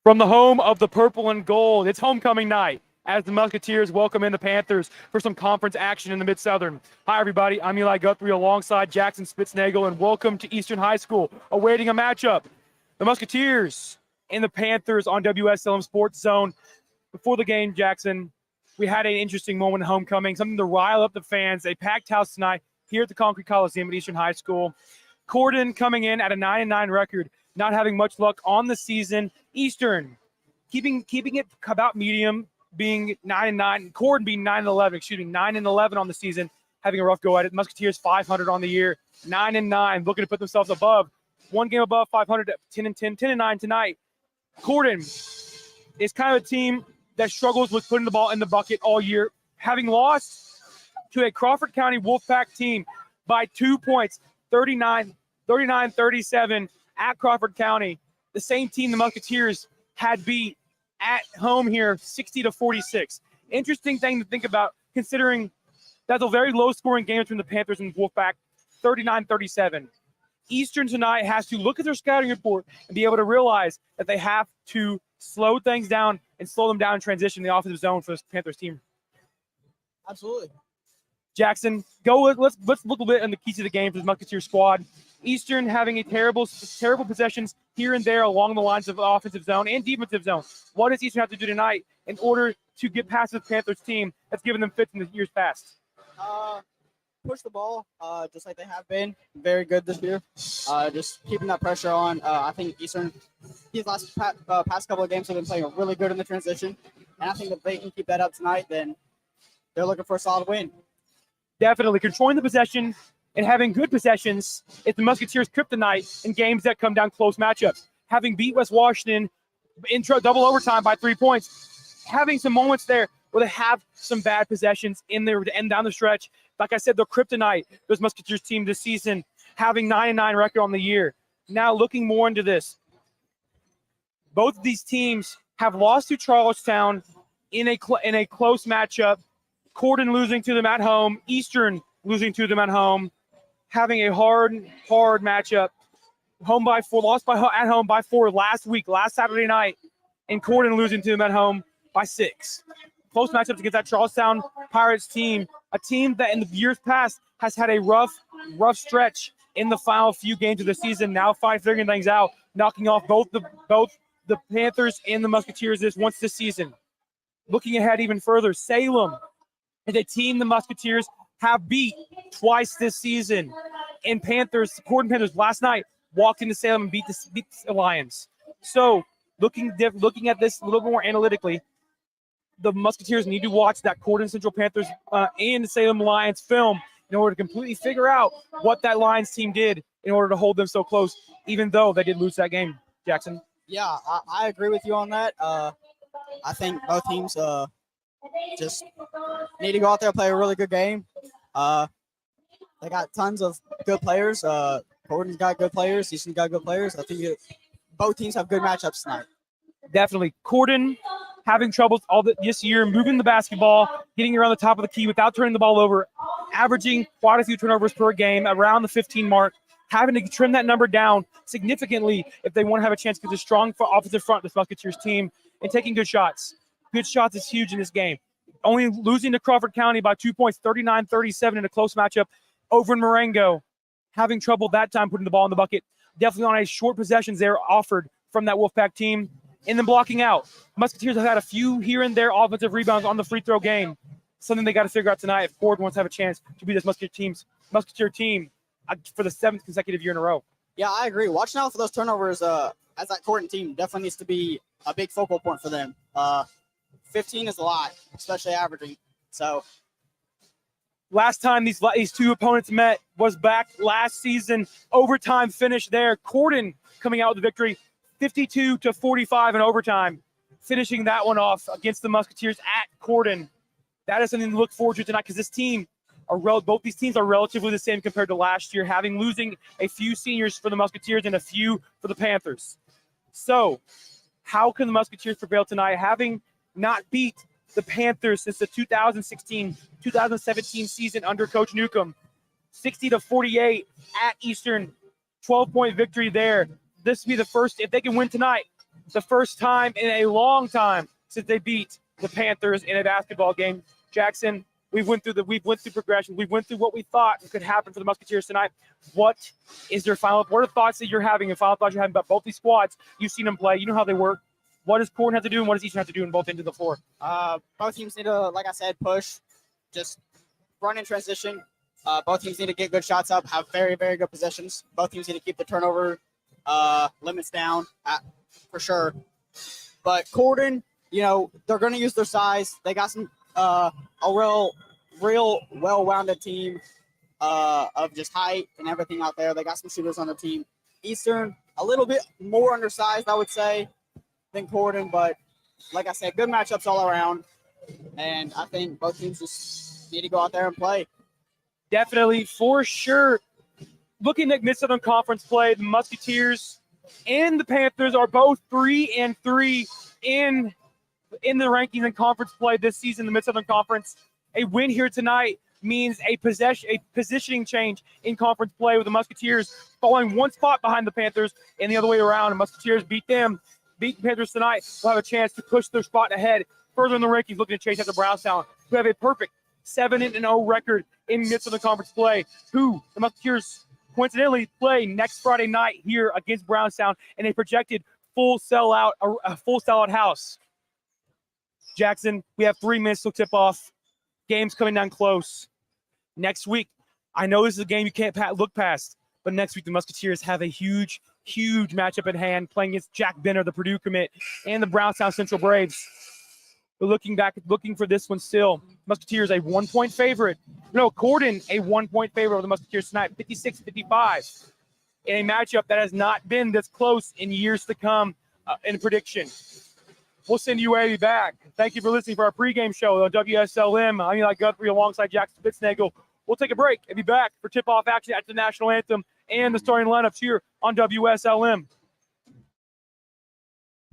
From the home of the purple and gold, it's homecoming night as the Musketeers welcome in the Panthers for some conference action in the Mid-Southern. Hi, everybody. I'm Eli Guthrie alongside Jackson Spitznagel, and welcome to Eastern High School, awaiting a matchup. The Musketeers and the Panthers on WSLM Sports Zone. Before the game, Jackson, we had an interesting moment in homecoming, something to rile up the fans. A packed house tonight here at the Concrete Coliseum at Eastern High School. Corydon coming in at a 9-9 record, not having much luck on the season. Eastern keeping it about medium, being 9-9. Corydon being 9-11, 9-11 on the season, having a rough go at it. Musketeers 500 on the year, 9-9, looking to put themselves above, one game above 500, 10-9 tonight. Corydon is kind of a team that struggles with putting the ball in the bucket all year, having lost to a Crawford County Wolfpack team by 2 points, 39-37 at Crawford County. The same team the Musketeers had beat at home here, 60-46. Interesting thing to think about, considering that's a very low-scoring game between the Panthers and Wolfpack, 39-37. Eastern tonight has to look at their scouting report and be able to realize that they have to slow things down and slow them down in transition in the offensive zone for this Panthers team. Absolutely. Jackson, let's look a bit on the keys to the game for the Musketeer squad. Eastern having a terrible possessions here and there along the lines of the offensive zone and defensive zone. What does Eastern have to do tonight in order to get past the Panthers team that's given them fits in the years past? Push the ball, just like they have been. Very good this year. Just keeping that pressure on. I think Eastern, these past couple of games have been playing really good in the transition. And I think if they can keep that up tonight, then they're looking for a solid win. Definitely. Controlling the possession and having good possessions is the Musketeers' kryptonite in games that come down close matchups. Having beat West Washington in double overtime by 3 points, having some moments there where they have some bad possessions in there to end down the stretch. Like I said, the kryptonite, those Musketeers team this season, having 9-9 record on the year. Now looking more into this, both of these teams have lost to Charlestown in a close matchup. Corydon losing to them at home, Eastern losing to them at home, having a hard matchup. Lost at home by 4 last Saturday night, and Corydon losing to them at home by 6. Close matchups against that Charlestown Pirates team, a team that in the years past has had a rough stretch in the final few games of the season. Now figuring things out, knocking off both the Panthers and the Musketeers this season. Looking ahead even further, Salem is a team the Musketeers have beat twice this season. And Corydon Panthers last night walked into Salem and beat the Lions. So looking at this a little bit more analytically, the Musketeers need to watch that Corydon Central Panthers and the Salem Lions film in order to completely figure out what that Lions team did in order to hold them so close, even though they did lose that game, Jackson. Yeah, I agree with you on that. I think both teams just need to go out there and play a really good game. They got tons of good players. Corydon's got good players. Easton's got good players. I think both teams have good matchups tonight. Definitely. Corydon having troubles this year, moving the basketball, getting around the top of the key without turning the ball over, averaging quite a few turnovers per game, around the 15 mark, having to trim that number down significantly if they want to have a chance to get a strong offensive front, this Musketeers team, and taking good shots. Good shots is huge in this game. Only losing to Crawford County by 2 points, 39-37 in a close matchup over in Marengo. Having trouble that time putting the ball in the bucket. Definitely on a short possessions there offered from that Wolfpack team. And then blocking out. Musketeers have had a few here and there offensive rebounds on the free throw game. Something they got to figure out tonight if Corydon wants to have a chance to be this Musketeer team for the 7th consecutive year in a row. Yeah, I agree. Watching out for those turnovers as that Corydon team definitely needs to be a big focal point for them. 15 is a lot, especially averaging. So last time these two opponents met was back last season. Overtime finish there. Corydon coming out with the victory, 52-45 in overtime, finishing that one off against the Musketeers at Corydon. That is something to look forward to tonight because both these teams are relatively the same compared to last year, losing a few seniors for the Musketeers and a few for the Panthers. So how can the Musketeers prevail tonight, having not beat the Panthers since the 2016-2017 season under Coach Newcomb? 60-48 at Eastern, 12-point victory there. This will be the first, if they can win tonight, the first time in a long time since they beat the Panthers in a basketball game. Jackson, we went through progression. We went through what we thought could happen for the Musketeers tonight. What are thoughts that you're having and final thoughts you're having about both these squads? You've seen them play. You know how they work. What does Corydon have to do, and what does Eastern have to do in both ends of the floor? Both teams need to, like I said, push, just run in transition. Both teams need to get good shots up, have very, very good possessions. Both teams need to keep the turnover limits down for sure. But Corydon, they're going to use their size. They got some a real well-rounded team of just height and everything out there. They got some shooters on the team. Eastern, a little bit more undersized, I would say, than Corydon. But like I said, good matchups all around. And I think both teams just need to go out there and play. Definitely, for sure. Looking at Mid-Southern Conference play, the Musketeers and the Panthers are both 3-3 in the rankings and conference play this season, the Mid-Southern Conference. A win here tonight means a positioning change in conference play, with the Musketeers falling one spot behind the Panthers and the other way around. And Musketeers beat the Panthers tonight. Will have a chance to push their spot ahead further in the rankings, looking to chase after Brownstown, who have a perfect 7-0 record in Mid-Southern Conference play, who the Musketeers coincidentally play next Friday night here against Brownstown in a projected full sellout house. Jackson, we have 3 minutes till tip off. Game's coming down close. Next week, I know this is a game you can't look past, but next week the Musketeers have a huge matchup at hand, playing against Jack Benner, the Purdue commit, and the Brownstown Central Braves. But looking for this one still. Musketeers a 1-point favorite. No, Corydon a 1-point favorite over the Musketeers tonight, 56-55. In a matchup that has not been this close in years to come in prediction. We'll send UAB back. Thank you for listening for our pregame show on WSLM. I'm Eli Guthrie alongside Jack Spitznagel. We'll take a break and be back for tip-off action after the national anthem and the starting lineups here on WSLM.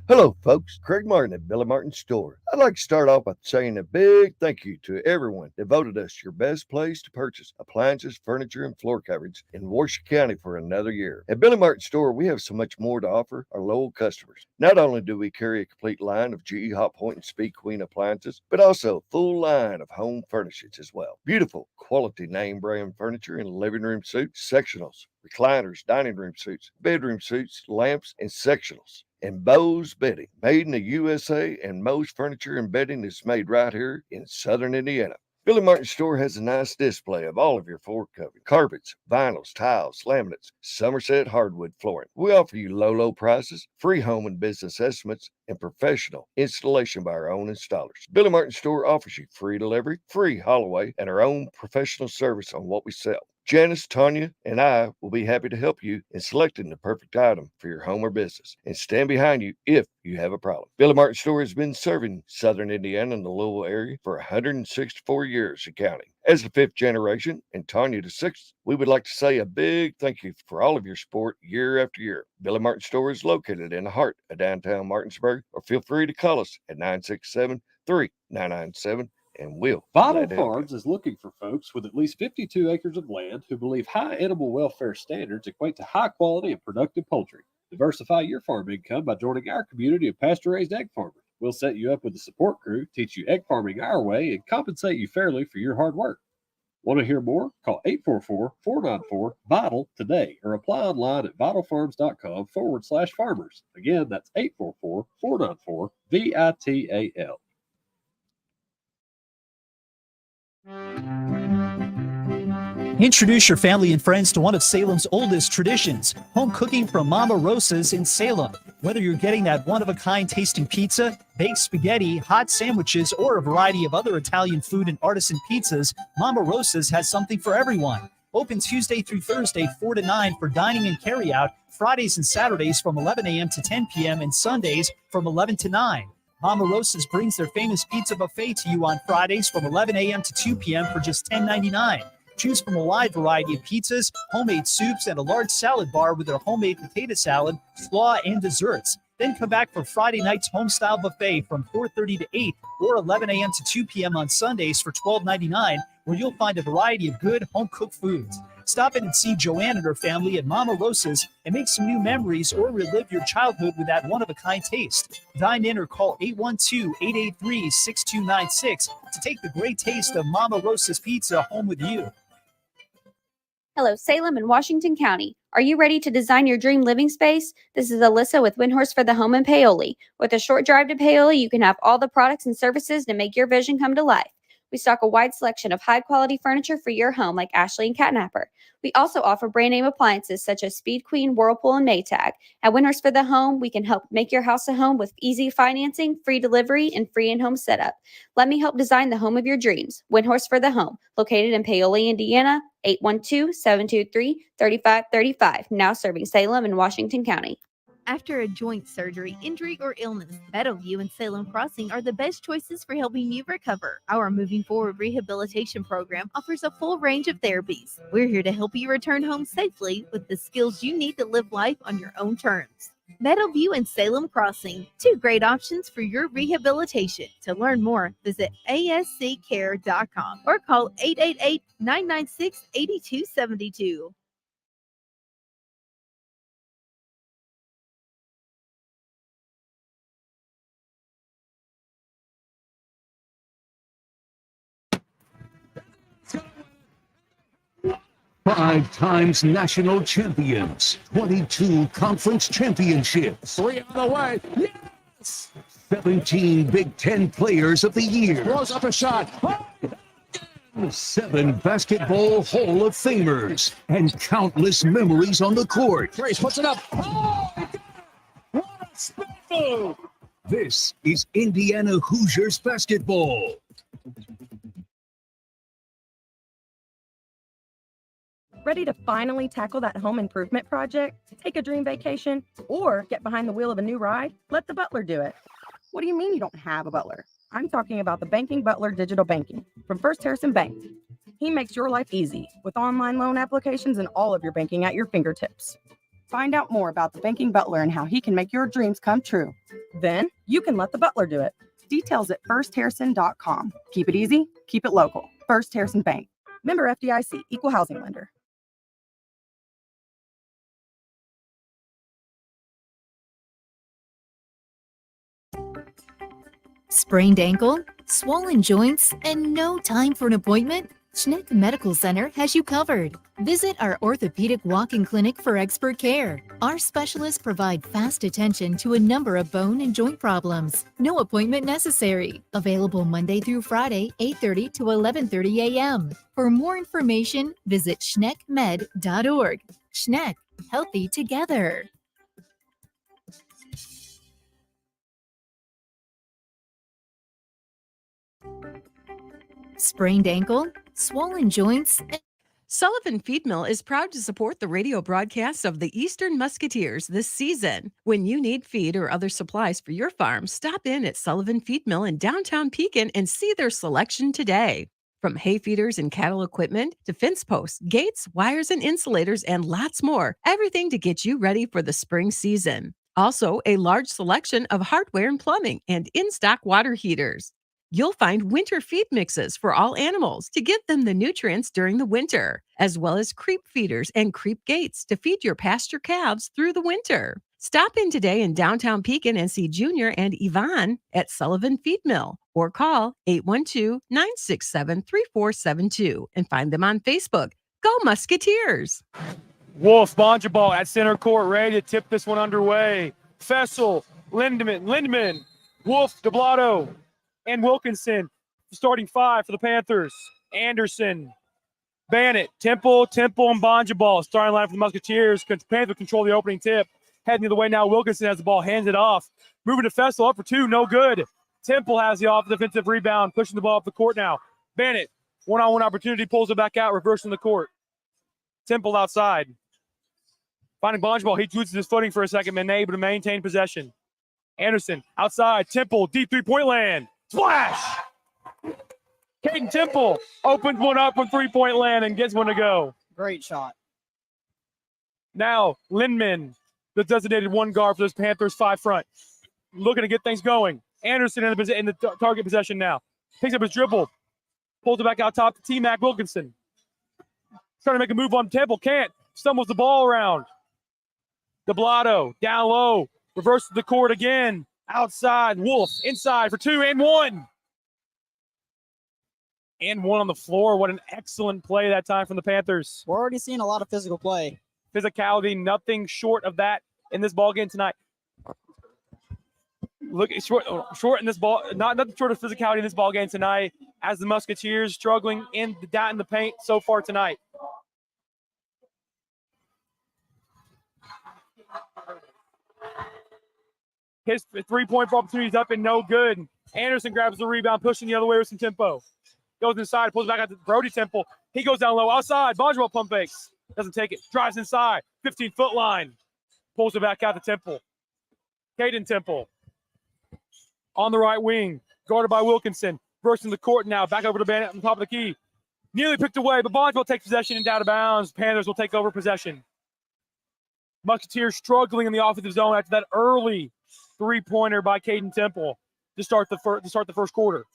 Hello, folks. Craig Martin at Billy Martin Store. I'd like to start off by saying a big thank you to everyone that voted us your best place to purchase appliances, furniture, and floor coverage in Washoe County for another year. At Billy Martin Store, we have so much more to offer our loyal customers. Not only do we carry a complete line of GE Hot Point and Speed Queen appliances, but also a full line of home furnishings as well. Beautiful, quality name brand furniture and living room suites, sectionals, recliners, dining room suites, bedroom suites, lamps, and sectionals. And Bose Bedding, made in the USA, and most furniture and bedding is made right here in Southern Indiana. Billy Martin Store has a nice display of all of your floor covering, carpets, vinyls, tiles, laminates, Somerset hardwood flooring. We offer you low prices, free home and business estimates, and professional installation by our own installers. Billy Martin Store offers you free delivery, free haul away, and our own professional service on what we sell. Janice, Tanya, and I will be happy to help you in selecting the perfect item for your home or business and stand behind you if you have a problem. Billy Martin Store has been serving Southern Indiana and the Louisville area for 164 years and counting. As the 5th generation and Tanya the 6th, we would like to say a big thank you for all of your support year after year. Billy Martin Store is located in the heart of downtown Martinsburg, or feel free to call us at 967-3997. And Vital Farms is looking for folks with at least 52 acres of land who believe high animal welfare standards equate to high quality and productive poultry. Diversify your farm income by joining our community of pasture-raised egg farmers. We'll set you up with a support crew, teach you egg farming our way, and compensate you fairly for your hard work. Want to hear more? Call 844-494-VITAL today or apply online at vitalfarms.com/farmers. Again, that's 844-494-VITAL. Introduce your family and friends to one of Salem's oldest traditions, home cooking from Mama Rosa's in Salem. Whether you're getting that one-of-a-kind tasting pizza, baked spaghetti, hot sandwiches, or a variety of other Italian food and artisan pizzas, Mama Rosa's has something for everyone. Open Tuesday through Thursday, 4 to 9 for dining and carry-out, Fridays and Saturdays from 11 a.m. to 10 p.m., and Sundays from 11 to 9. Mama Rosa's brings their famous pizza buffet to you on Fridays from 11 a.m. to 2 p.m. for just $10.99. Choose from a wide variety of pizzas, homemade soups, and a large salad bar with their homemade potato salad, slaw, and desserts. Then come back for Friday night's home-style buffet from 4:30 to 8 or 11 a.m. to 2 p.m. on Sundays for $12.99, where you'll find a variety of good home-cooked foods. Stop in and see Joanne and her family at Mama Rosa's and make some new memories or relive your childhood with that one-of-a-kind taste. Dine in or call 812-883-6296 to take the great taste of Mama Rosa's pizza home with you. Hello, Salem and Washington County. Are you ready to design your dream living space? This is Alyssa with Windhorse for the Home in Paoli. With a short drive to Paoli, you can have all the products and services to make your vision come to life. We stock a wide selection of high-quality furniture for your home like Ashley and Catnapper. We also offer brand-name appliances such as Speed Queen, Whirlpool, and Maytag. At Windhorse for the Home, we can help make your house a home with easy financing, free delivery, and free in-home setup. Let me help design the home of your dreams. Windhorse for the Home, located in Paoli, Indiana, 812-723-3535, now serving Salem and Washington County. After a joint surgery, injury, or illness, Meadowview and Salem Crossing are the best choices for helping you recover. Our Moving Forward Rehabilitation Program offers a full range of therapies. We're here to help you return home safely with the skills you need to live life on your own terms. Meadowview and Salem Crossing, two great options for your rehabilitation. To learn more, visit asccare.com or call 888-996-8272. Five times national champions, 22 conference championships, 3 on the way. Yes! 17 Big Ten players of the year, Throws up a shot. 7 basketball Hall of Famers, and countless memories on the court. Grace puts it up. Oh, my God. What a spin move. This is Indiana Hoosiers basketball. Ready to finally tackle that home improvement project, take a dream vacation, or get behind the wheel of a new ride? Let the butler do it. What do you mean you don't have a butler? I'm talking about the Banking Butler Digital Banking from First Harrison Bank. He makes your life easy with online loan applications and all of your banking at your fingertips. Find out more about the Banking Butler and how he can make your dreams come true. Then you can let the butler do it. Details at firstharrison.com. Keep it easy, keep it local. First Harrison Bank. Member FDIC, Equal Housing Lender. Sprained ankle, swollen joints, and no time for an appointment? Schneck Medical Center has you covered. Visit our orthopedic walk-in clinic for expert care. Our specialists provide fast attention to a number of bone and joint problems. No appointment necessary. Available Monday through Friday, 8:30 to 11:30 a.m. For more information, visit schneckmed.org. Schneck, healthy together. Sprained ankle, swollen joints. Sullivan Feed Mill is proud to support the radio broadcasts of the Eastern Musketeers this season. When you need feed or other supplies for your farm, stop in at Sullivan Feed Mill in downtown Pekin and see their selection today. From hay feeders and cattle equipment to fence posts, gates, wires, and insulators, and lots more, everything to get you ready for the spring season. Also, a large selection of hardware and plumbing and in-stock water heaters. You'll find winter feed mixes for all animals to give them the nutrients during the winter, as well as creep feeders and creep gates to feed your pasture calves through the winter. Stop in today in downtown Pekin and see Junior and Yvonne at Sullivan Feed Mill or call 812-967-3472 and find them on Facebook. Go Musketeers! Wolf, Bonjabal at center court, ready to tip this one underway. Fessel, Lindemann, Wolf, DeBlato, and Wilkinson, starting 5 for the Panthers. Anderson, Bannett, Temple, and Bonjabal, starting line for the Musketeers. Panthers control the opening tip. Heading the other way now, Wilkinson has the ball, hands it off. Moving to Fessel, up for 2, no good. Temple has the offensive rebound, pushing the ball up the court now. Bannett, one-on-one opportunity, pulls it back out, reversing the court. Temple outside. Finding Bonjabal, he loses his footing for a second, and able to maintain possession. Anderson, outside, Temple, deep three-point land. Splash! Caden Temple opens one up from three-point land and gets one to go. Great shot. Now, Lindman, the designated one guard for this Panthers 5 front, looking to get things going. Anderson in the target possession now. Picks up his dribble. Pulls it back out top to T-Mac Wilkinson. Trying to make a move on Temple. Can't. Stumbles the ball around. Deblotto down low. Reverses the court again. Outside. Wolf inside for 2 and 1. And 1 on the floor. What an excellent play that time from the Panthers. We're already seeing a lot of physical play. Physicality, nothing short of that in this ball game tonight. Look, short in this ball, nothing short of physicality in this ball game tonight. As the Musketeers struggling in the paint so far tonight. His 3-point opportunity is up and no good. Anderson grabs the rebound, pushing the other way with some tempo. Goes inside, pulls back out to Brody Temple. He goes down low, outside. Bonjwell pump fakes. Doesn't take it. Drives inside. 15-foot line. Pulls it back out to Temple. Caden Temple. On the right wing. Guarded by Wilkinson. Bursting the court now. Back over to Bennett on the top of the key. Nearly picked away, but Bonjwell takes possession and out of bounds. Panthers will take over possession. Musketeers struggling in the offensive zone after that early three-pointer by Caden Temple to start the first quarter.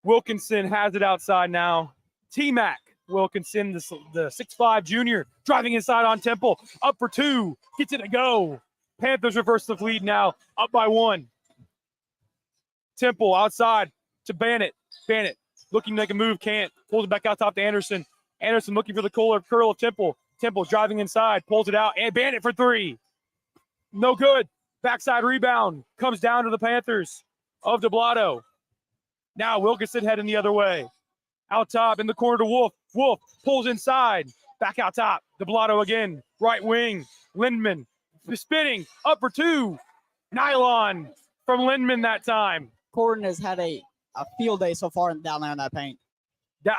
Wilkinson has it outside now. T-Mac Wilkinson, the 6'5 junior, driving inside on Temple. Up for 2. Gets it to go. Panthers reverse the lead now. Up by 1. Temple outside to Bennett. Bennett looking to make a move. Can't. Pulls it back out top to Anderson. Anderson looking for the curl of Temple. Temple driving inside. Pulls it out. And Bennett for 3. No good. Backside rebound. Comes down to the Panthers of Deblotto. Now Wilkinson heading the other way. Out top in the corner to Wolf. Wolf pulls inside. Back out top. Deblotto again. Right wing. Lindman spinning. Up for 2. Nylon from Lindman that time. Corydon has had a field day so far down there in that paint.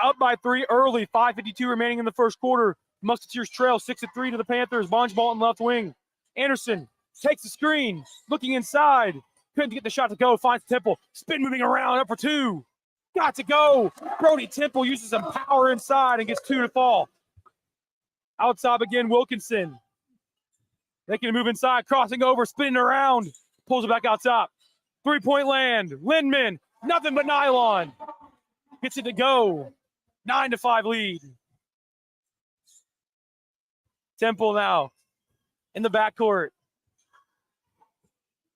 Up by 3 early. 5:52 remaining in the first quarter. Musketeers trail 6-3 to the Panthers. Bonjwell left wing. Anderson takes the screen. Looking inside. Couldn't get the shot to go. Finds Temple. Spin moving around. Up for 2. Got to go. Brody Temple uses some power inside and gets 2 to fall. Outside again, Wilkinson. Making a move inside. Crossing over. Spinning around. Pulls it back out top. 3-point land. Lindman. Nothing but nylon. Gets it to go. 9-5 lead. Temple now in the backcourt.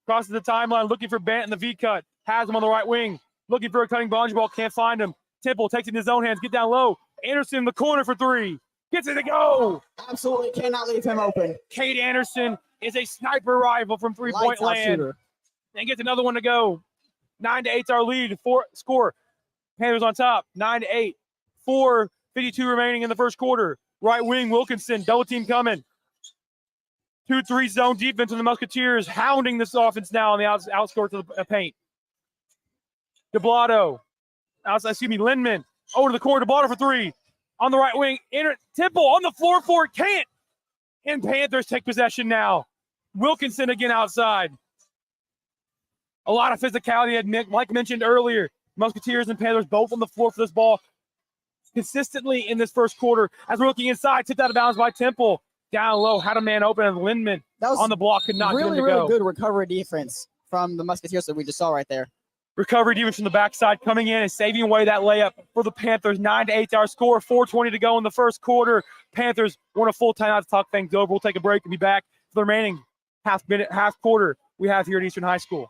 Crosses the timeline, looking for Bant in the V-cut. Has him on the right wing. Looking for a cutting Bonjwell. Can't find him. Temple takes it in his own hands. Get down low. Anderson in the corner for 3. Gets it to go. Absolutely cannot leave him open. Cade Anderson is a sniper rifle from 3-point land. Shooter. And gets another one to go. 9-8's our lead. Score. Panthers on top. 9-8. 4:52 remaining in the first quarter. Right wing, Wilkinson. Double team coming. 2-3 zone defense of the Musketeers, hounding this offense now on the outskirts of the paint. Deblotto. Lindman. Over to the corner. Deblotto for 3. On the right wing. Temple on the floor for it. Can't. And Panthers take possession now. Wilkinson again outside. A lot of physicality, Mike mentioned earlier. Musketeers and Panthers both on the floor for this ball consistently in this first quarter. As we're looking inside, tipped out of bounds by Temple. Down low, had a man open, and Lindman on the block could not get him to go. Really good recovery defense from the Musketeers that we just saw right there. Recovery defense from the backside coming in and saving away that layup for the Panthers. 9-8 our score, 4:20 to go in the first quarter. Panthers want a full timeout to talk things over. We'll take a break and be back for the remaining half quarter we have here at Eastern High School.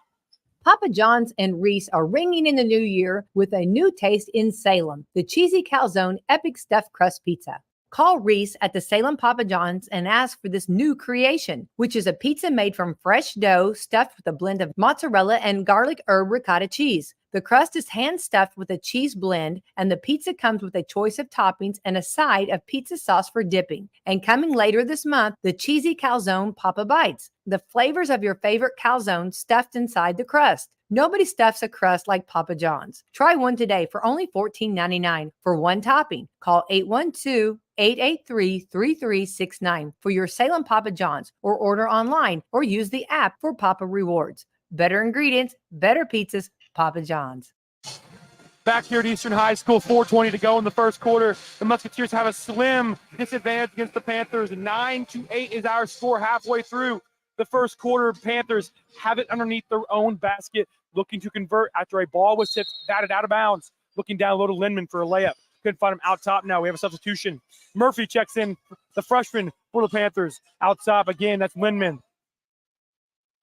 Papa John's and Reese are ringing in the new year with a new taste in Salem, the Cheesy Calzone Epic Stuffed Crust Pizza. Call Reese at the Salem Papa John's and ask for this new creation, which is a pizza made from fresh dough stuffed with a blend of mozzarella and garlic herb ricotta cheese. The crust is hand-stuffed with a cheese blend, and the pizza comes with a choice of toppings and a side of pizza sauce for dipping. And coming later this month, the Cheesy Calzone Papa Bites, the flavors of your favorite calzone stuffed inside the crust. Nobody stuffs a crust like Papa John's. Try one today for only $14.99 for one topping. Call 812-883-3369 for your Salem Papa John's, or order online or use the app for Papa Rewards. Better ingredients, better pizzas, Papa John's. Back here at Eastern High School, 4:20 to go in the first quarter. The Musketeers have a slim disadvantage against the Panthers. 9-8 is our score halfway through the first quarter. Panthers have it underneath their own basket, looking to convert after a ball was tipped, batted out of bounds. Looking down low to Lindman for a layup. Couldn't find him out top now. We have a substitution. Murphy checks in, the freshman for the Panthers. Out top again, that's Lindman.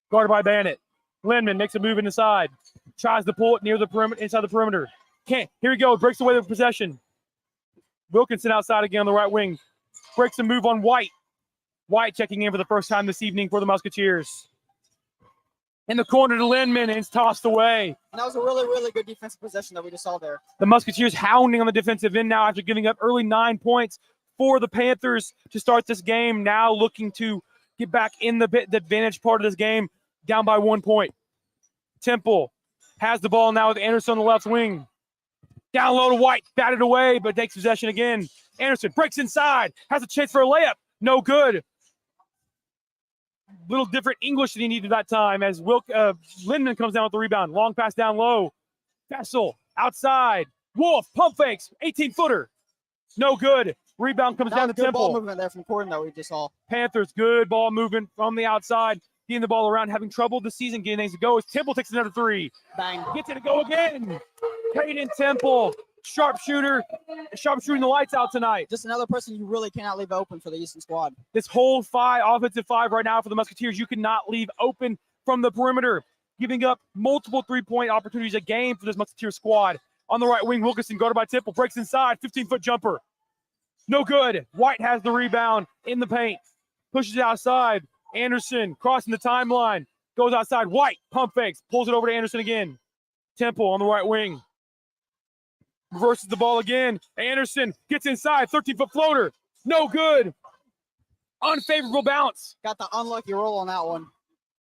Guarded by Bannett. Lindman makes a move inside. Tries to pull it near the perimeter, inside the perimeter. Can't. Here we go. Breaks away the possession. Wilkinson outside again on the right wing. Breaks a move on White. White checking in for the first time this evening for the Musketeers. In the corner to Lindman, and it's tossed away. And that was a really, really good defensive possession that we just saw there. The Musketeers hounding on the defensive end now after giving up early 9 points for the Panthers to start this game. Now looking to get back in the advantage part of this game, down by 1 point. Temple has the ball now with Anderson on the left wing. Down low to White, batted away, but takes possession again. Anderson breaks inside, has a chance for a layup. No good. Little different English than he needed that time as Lindman comes down with the rebound. Long pass down low. Fessel outside. Wolf pump fakes. 18-footer. No good. Rebound comes down to good Temple. Ball movement there from Corydon that we just saw. Panthers, good ball movement from the outside. Getting the ball around, having trouble this season getting things to go as Temple takes another three. Bang. Gets it to go again. Caden Temple. Sharpshooting the lights out tonight. Just another person you really cannot leave open for the Eastern squad. This whole offensive five right now for the Musketeers, you cannot leave open from the perimeter, giving up multiple three-point opportunities a game for this Musketeers squad. On the right wing, Wilkinson guarded by Temple, breaks inside, 15-foot jumper. No good. White has the rebound in the paint, pushes it outside. Anderson crossing the timeline, goes outside. White pump fakes, pulls it over to Anderson again. Temple on the right wing. Reverses the ball again. Anderson gets inside. 13-foot floater. No good. Unfavorable bounce. Got the unlucky roll on that one.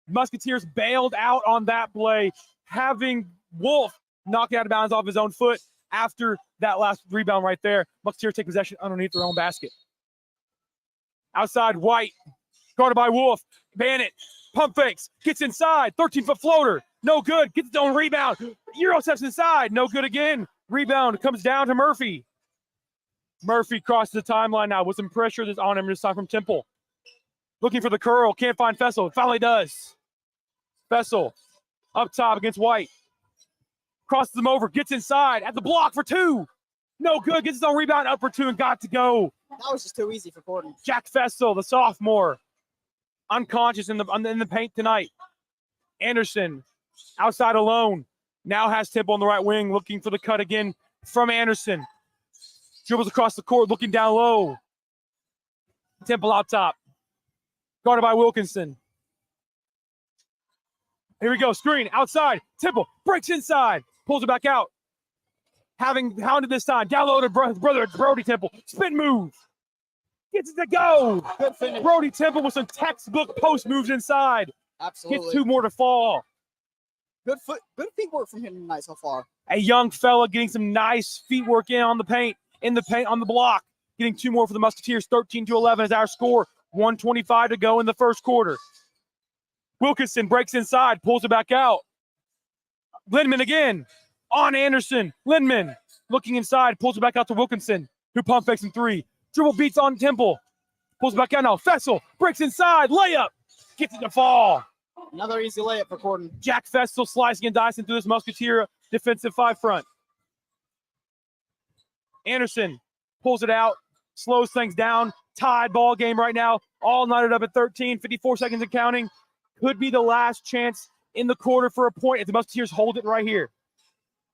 Musketeers bailed out on that play, having Wolf knock out of bounds off his own foot after that last rebound right there. Musketeers take possession underneath their own basket. Outside, White. Guarded by Wolf. Bannett. Pump fakes. Gets inside. 13-foot floater. No good. Gets his own rebound. Euro steps inside. No good again. Rebound comes down to Murphy. Murphy crosses the timeline now with some pressure that's on him this time from Temple. Looking for the curl. Can't find Fessel. Finally does. Fessel up top against White. Crosses him over. Gets inside. At the block for two. No good. Gets his own rebound up for two and got to go. That was just too easy for Corydon. Jack Fessel, the sophomore. Unconscious in the paint tonight. Anderson outside alone. Now has Temple on the right wing, looking for the cut again from Anderson. Dribbles across the court, looking down low. Temple out top. Guarded by Wilkinson. Here we go, screen, outside. Temple breaks inside, pulls it back out. Having hounded this time, down low to brother Brody Temple. Spin move. Gets it to go. Good finish. Brody Temple with some textbook post moves inside. Absolutely. Gets two more to fall. Good feet work from him tonight so far. A young fella getting some nice feet work on the paint on the block. Getting two more for the Musketeers. 13-11 is our score. 1:25 to go in the first quarter. Wilkinson breaks inside, pulls it back out. Lindman again on Anderson. Lindman looking inside, pulls it back out to Wilkinson, who pump fakes in three. Dribble beats on Temple. Pulls it back out now. Fessel breaks inside, layup. Gets it to fall. Another easy layup for Corydon. Jack Fessel slicing and dicing through this Musketeer defensive five front. Anderson pulls it out, slows things down. Tied ball game right now. All knotted up at 13, 54 seconds and counting. Could be the last chance in the quarter for a point if the Musketeers hold it right here.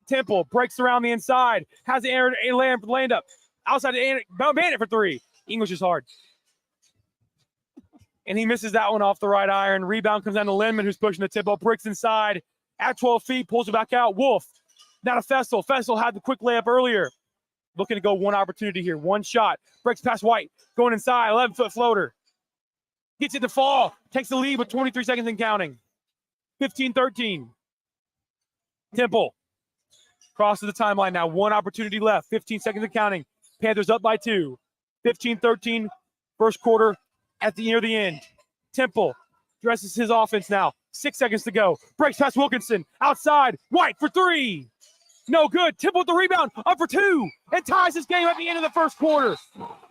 Temple breaks around the inside. Has a land up. Outside to Bannett for three. English is hard. And he misses that one off the right iron. Rebound comes down to Lindman, who's pushing the Temple. Bricks inside at 12 feet, pulls it back out. Wolf, now to Fessel. Fessel had the quick layup earlier. Looking to go one opportunity here. One shot. Breaks past White. Going inside. 11-foot floater. Gets it to fall. Takes the lead with 23 seconds and counting. 15-13. Temple. Crosses the timeline now. One opportunity left. 15 seconds and counting. Panthers up by two. 15-13. First quarter at the near the end. Temple dresses his offense now. 6 seconds to go. Breaks past Wilkinson. Outside. White for three. No good. Temple with the rebound. Up for two. And ties this game at the end of the first quarter.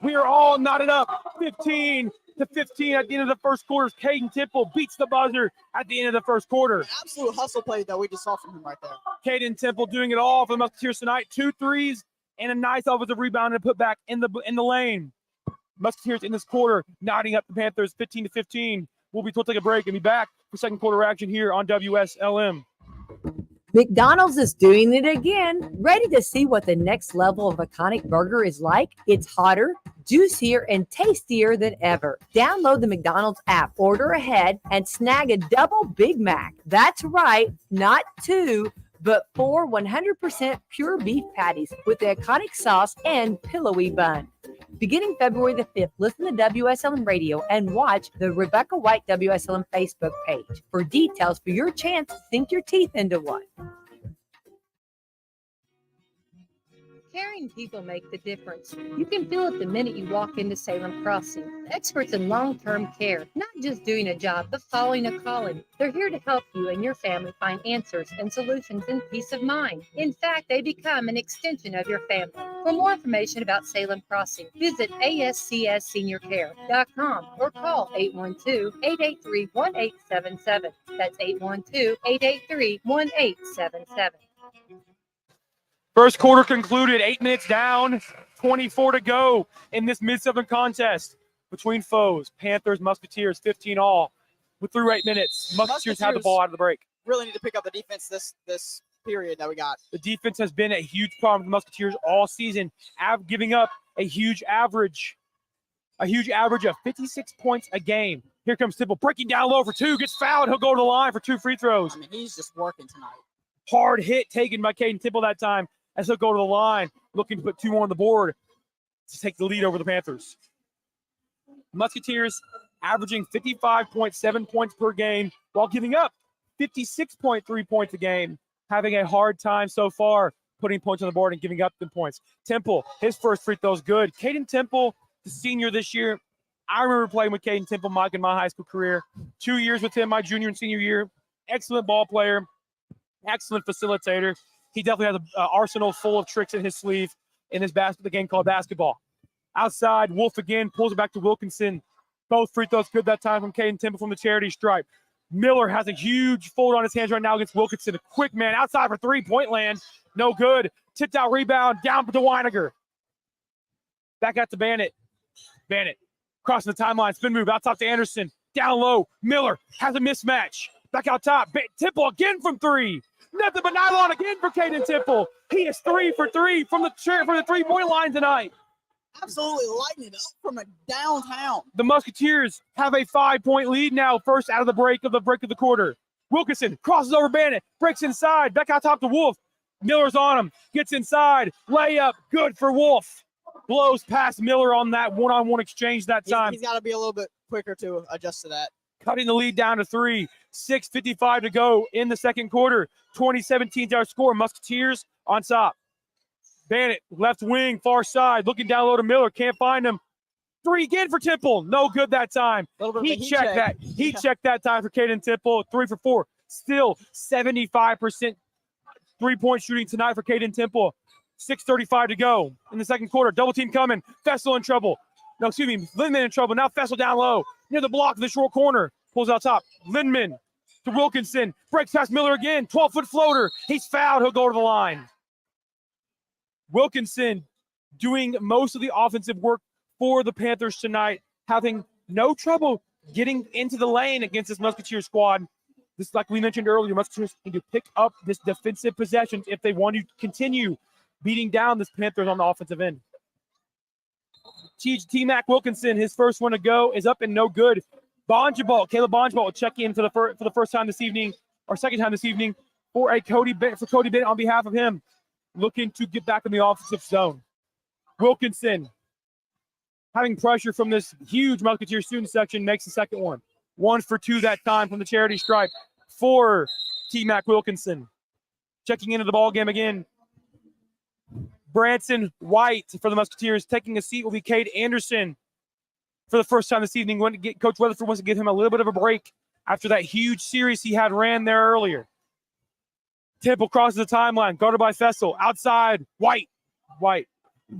We are all knotted up. 15-15 at the end of the first quarter. Caden Temple beats the buzzer at the end of the first quarter. An absolute hustle play that we just saw from him right there. Caden Temple doing it all for the Musketeers tonight. 2 threes and a nice offensive rebound and put back in the lane. Musketeers in this quarter, knotting up the Panthers 15-15. We'll be told to take a break and be back for second quarter action here on WSLM. McDonald's is doing it again. Ready to see what the next level of iconic burger is like? It's hotter, juicier, and tastier than ever. Download the McDonald's app, order ahead, and snag a double Big Mac. That's right, not 2, but 4 100% pure beef patties with the iconic sauce and pillowy bun. Beginning February the 5th, listen to WSLM Radio and watch the Rebecca White WSLM Facebook page for details for your chance to sink your teeth into one. Caring people make the difference. You can feel it the minute you walk into Salem Crossing. Experts in long-term care, not just doing a job, but following a calling. They're here to help you and your family find answers and solutions and peace of mind. In fact, they become an extension of your family. For more information about Salem Crossing, visit ASCSSeniorCare.com or call 812-883-1877. That's 812-883-1877. First quarter concluded, 8 minutes down, 24 to go in this Mid-Southern contest between foes. Panthers, Musketeers, 15 all. Through 8 minutes, Musketeers had the ball out of the break. Really need to pick up the defense this period that we got. The defense has been a huge problem for the Musketeers all season, giving up a huge average of 56 points a game. Here comes Temple, breaking down low for 2, gets fouled. He'll go to the line for 2 free throws. I mean, he's just working tonight. Hard hit taken by Caden Temple that time, as he'll go to the line, looking to put 2 more on the board to take the lead over the Panthers. Musketeers averaging 55.7 points per game while giving up 56.3 points a game, having a hard time so far putting points on the board and giving up the points. Temple, his first free throw is good. Caden Temple, the senior this year. I remember playing with Caden Temple, Mike, in my high school career. 2 years with him, my junior and senior year. Excellent ball player, excellent facilitator. He definitely has an arsenal full of tricks in his sleeve in this the game called basketball. Outside, Wolf again pulls it back to Wilkinson. Both free throws good that time from Caden Temple from the charity stripe. Miller has a huge fold on his hands right now against Wilkinson. A quick man outside for 3-point land. No good. Tipped out rebound down to Weiniger. Back out to Bannett. Bannett crossing the timeline. Spin move out top to Anderson. Down low. Miller has a mismatch. Back out top. Temple again from 3. Nothing but nylon again for Caden Temple. He is 3 for 3 from the 3-point line tonight. Absolutely lighting it up from a downtown. The Musketeers have a 5-point lead now, first out of the break of the quarter. Wilkinson crosses over Bannett, breaks inside, back out top to Wolf. Miller's on him, gets inside, layup, good for Wolf. Blows past Miller on that one-on-one exchange that time. He's got to be a little bit quicker to adjust to that. Cutting the lead down to 3. 6:55 to go in the second quarter. 2017's our score. Musketeers on top. Bannett, left wing, far side, looking down low to Miller. Can't find him. 3 again for Temple. No good that time. He checked that. He checked that time for Caden Temple. 3 for 4. Still 75% 3-point shooting tonight for Caden Temple. 6:35 to go in the second quarter. Double team coming. Fessel in trouble. No, excuse me. Lindman in trouble. Now Fessel down low. Near the block of the short corner. Pulls out top. Lindman to Wilkinson. Breaks past Miller again. 12-foot floater. He's fouled. He'll go to the line. Wilkinson doing most of the offensive work for the Panthers tonight, having no trouble getting into the lane against this Musketeer squad. This, like we mentioned earlier, Musketeers need to pick up this defensive possessions if they want to continue beating down this Panthers on the offensive end. T-Mac Wilkinson, his first one to go, is up and no good. Caleb Bonjabal will check in for the first time this evening, or second time this evening, for Cody Bennett on behalf of him, looking to get back in the offensive zone. Wilkinson, having pressure from this huge Musketeer student section, makes the second one. 1 for 2 that time from the charity stripe for T-Mac Wilkinson. Checking into the ball game again. Branson White for the Musketeers. Taking a seat will be Cade Anderson for the first time this evening. Coach Weatherford wants to give him a little bit of a break after that huge series he had ran there earlier. Temple crosses the timeline, guarded by Fessel. Outside, White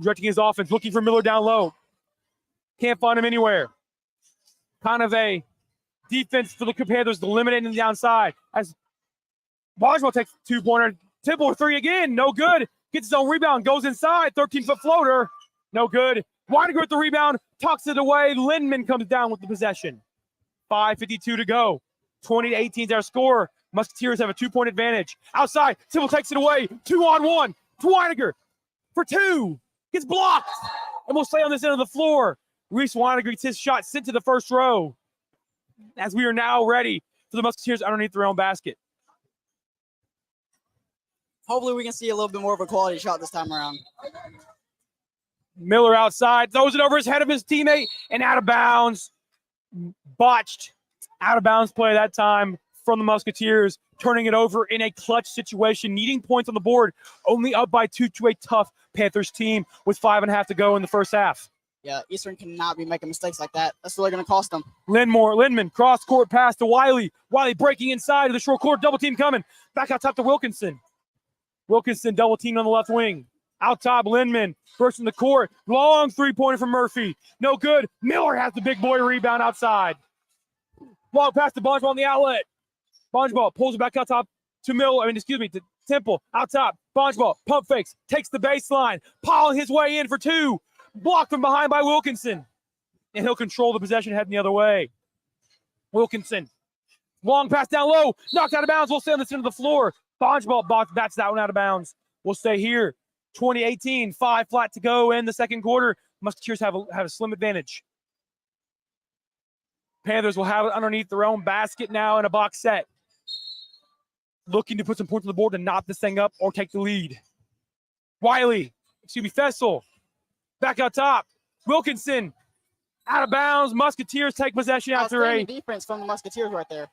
directing his offense, looking for Miller down low. Can't find him anywhere. Kind of a defense for the Panthers, eliminating the downside. As Boswell takes 2-pointer. Temple with 3 again, no good. Gets his own rebound, goes inside, 13-foot floater. No good. Weininger with the rebound, tucks it away. Lindman comes down with the possession. 5:52 to go. 20-18 is our score. Musketeers have a 2-point advantage. Outside, Temple takes it away. 2-on-1 to Weininger for 2. Gets blocked. And will stay on this end of the floor. Reese Weininger gets his shot sent to the first row. As we are now ready for the Musketeers underneath their own basket. Hopefully we can see a little bit more of a quality shot this time around. Miller outside, throws it over his head of his teammate and out of bounds. Botched out of bounds play that time from the Musketeers, turning it over in a clutch situation, needing points on the board, only up by 2 to a tough Panthers team with 5.5 to go in the first half. Yeah, Eastern cannot be making mistakes like that. That's really going to cost them. Lindman, cross-court pass to Wiley. Wiley breaking inside of the short court, double team coming. Back out top to Wilkinson. Wilkinson double teamed on the left wing. Out top, Lindman, first in the court. Long three-pointer from Murphy. No good. Miller has the big boy rebound outside. Long pass to Bongeball on the outlet. Bongeball pulls it back out top to Temple. Out top, Bongeball, pump fakes, takes the baseline, piling his way in for 2. Blocked from behind by Wilkinson. And he'll control the possession heading the other way. Wilkinson, long pass down low, knocked out of bounds. We'll stay on this end of the floor. Bongeball bats that one out of bounds. We'll stay here. 20-18, 5 flat to go in the second quarter. Musketeers have a slim advantage. Panthers will have it underneath their own basket now in a box set. Looking to put some points on the board to knot this thing up or take the lead. Fessel, back out top. Wilkinson, out of bounds. Musketeers take possession after a defense from the Musketeers right there.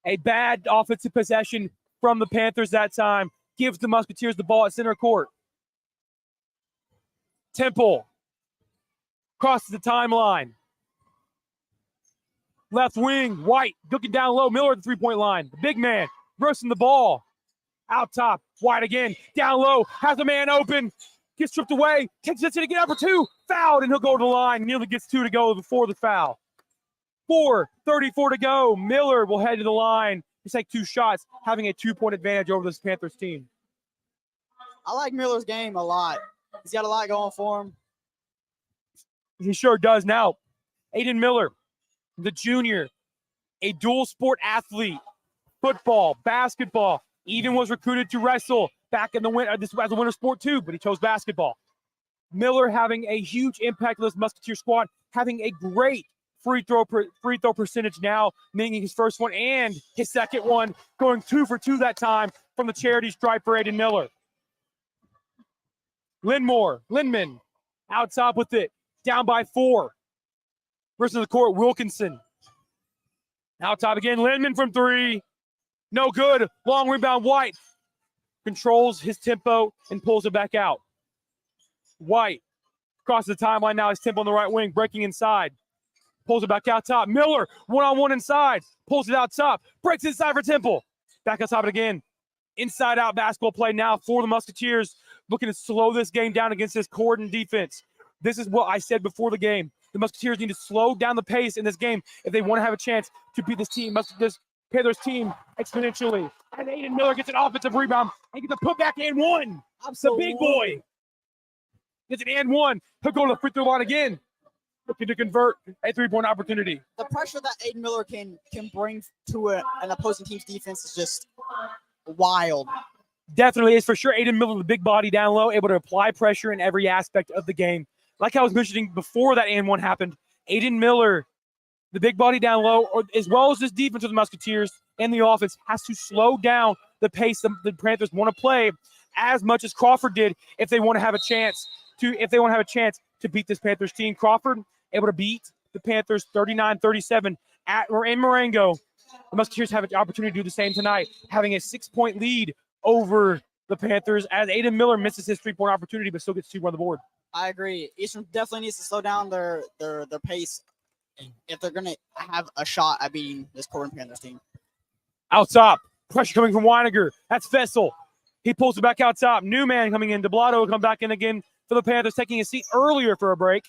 A bad offensive possession from the Panthers that time. Gives the Musketeers the ball at center court. Temple crosses the timeline. Left wing, White looking down low. Miller at the three-point line. The big man bursting the ball. Out top, White again. Down low, has the man open. Gets stripped away. Takes it to get up for 2. Fouled, and he'll go to the line. Nearly gets 2 to go before the foul. 4:34 to go. Miller will head to the line. He'll take 2 shots, having a 2-point advantage over this Panthers team. I like Miller's game a lot. He's got a lot going for him. He sure does now. Aiden Miller, the junior, a dual sport athlete, football, basketball, even was recruited to wrestle back in the winter, this as a winter sport too, but he chose basketball. Miller having a huge impact on this Musketeer squad, having a great free throw percentage now, making his first one and his second one, going 2 for 2 that time from the charity stripe for Aiden Miller. Lindman, out top with it, down by 4. Rest of the court, Wilkinson. Out top again, Lindman from 3. No good. Long rebound, White. Controls his tempo and pulls it back out. White crosses the timeline now. His tempo on the right wing, breaking inside. Pulls it back out top. Miller, one-on-one inside. Pulls it out top. Breaks inside for Temple. Back out top again. Inside-out basketball play now for the Musketeers. Looking to slow this game down against this Corydon defense. This is what I said before the game. The Musketeers need to slow down the pace in this game if they want to have a chance to beat this Panthers team exponentially. And Aiden Miller gets an offensive rebound and gets a putback and 1. Absolutely. The big boy gets an and 1. He'll go to the free throw line again, looking to convert a 3-point opportunity. The pressure that Aiden Miller can bring to an opposing team's defense is just wild. Definitely is for sure. Aiden Miller, the big body down low, able to apply pressure in every aspect of the game. Like I was mentioning before that and 1 happened, Aiden Miller, the big body down low, as well as this defense of the Musketeers and the offense, has to slow down the pace the Panthers want to play as much as Crawford did if they want to have a chance to beat this Panthers team. Crawford able to beat the Panthers 39-37 in Marengo. The Musketeers have an opportunity to do the same tonight, having a 6-point lead over the Panthers as Aiden Miller misses his 3-point opportunity but still gets 2 on the board. I agree. Eastern definitely needs to slow down their pace if they're going to have a shot at beating this Corydon Panthers team. Out top, pressure coming from Weininger. That's Fessel. He pulls it back out top. New man coming in. Deblato will come back in again for the Panthers, taking a seat earlier for a break.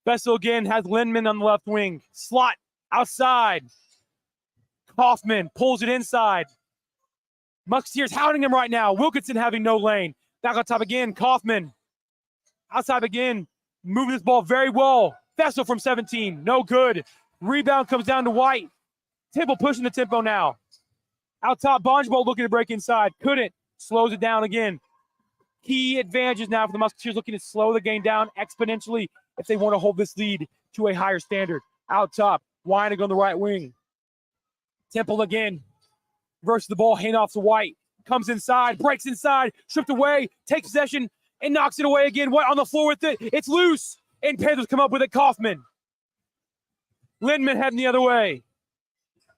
Fessel again has Lindman on the left wing. Slot outside. Kaufman pulls it inside. Musketeers hounding him right now. Wilkinson having no lane. Back on top again. Kaufman. Outside again. Moving this ball very well. Fessel from 17. No good. Rebound comes down to White. Temple pushing the tempo now. Out top, Bonjball looking to break inside. Couldn't. Slows it down again. Key advantages now for the Musketeers, looking to slow the game down exponentially if they want to hold this lead to a higher standard. Out top, Weinig on the right wing. Temple again. Versus the ball, hand off to White. Comes inside, breaks inside, stripped away, takes possession, and knocks it away again. White on the floor with it. It's loose. And Panthers come up with it. Kaufman. Lindman heading the other way.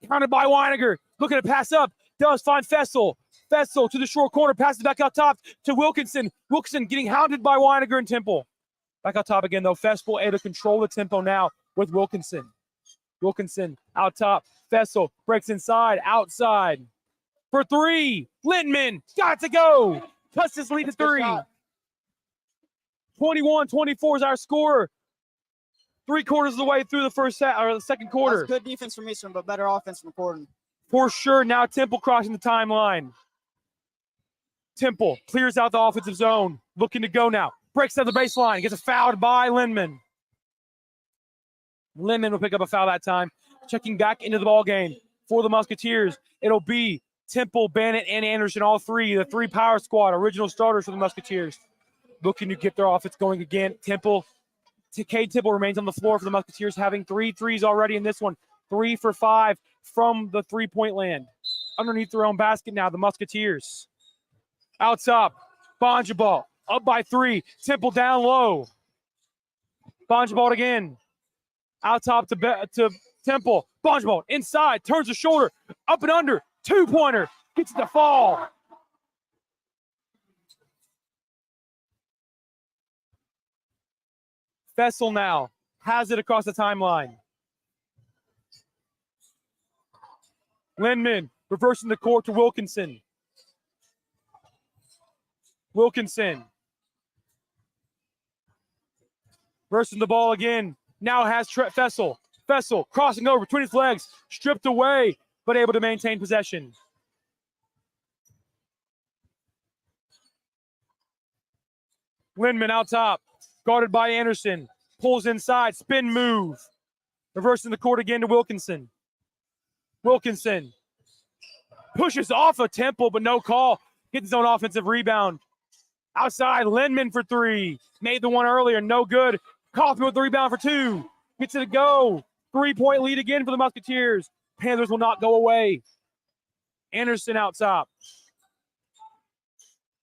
Counted by Weiniger. Looking to pass up. Does find Fessel. Fessel to the short corner. Passes back out top to Wilkinson. Wilkinson getting hounded by Weiniger and Temple. Back out top again, though. Fessel able to control the tempo now with Wilkinson. Wilkinson out top. Fessel breaks inside. Outside. For three. Lindman. Got to go. Cuts his lead to three. 21-24 is our score. 3/4 of the way through the first set or the second quarter. That's good defense from Eastern, but better offense from Corydon. For sure. Now Temple crossing the timeline. Temple clears out the offensive zone. Looking to go now. Breaks down the baseline. Gets a fouled by Lindman. Lindman will pick up a foul that time. Checking back into the ball game for the Musketeers. It'll be Temple, Bennett, and Anderson, all three. The three power squad, original starters for the Musketeers. Looking to get their offense going again. Cade Temple remains on the floor for the Musketeers, having 3 threes already in this one. 3 for 5 from the three-point land. Underneath their own basket now, the Musketeers. Out top, Bonjabal up by 3. Temple down low. Bonjabal again. Out top to Temple. Bonjabal inside, turns the shoulder, up and under. 2-pointer, gets it to fall. Fessel now has it across the timeline. Lindman reversing the court to Wilkinson. Wilkinson. Versing the ball again. Now has Fessel. Fessel crossing over between his legs. Stripped away, but able to maintain possession. Lindman out top. Guarded by Anderson. Pulls inside. Spin move. Reversing the court again to Wilkinson. Wilkinson pushes off a Temple, but no call. Gets his own offensive rebound. Outside, Lindman for 3. Made the one earlier, no good. Kaufman with the rebound for 2. Gets it to go. 3-point lead again for the Musketeers. Panthers will not go away. Anderson out top.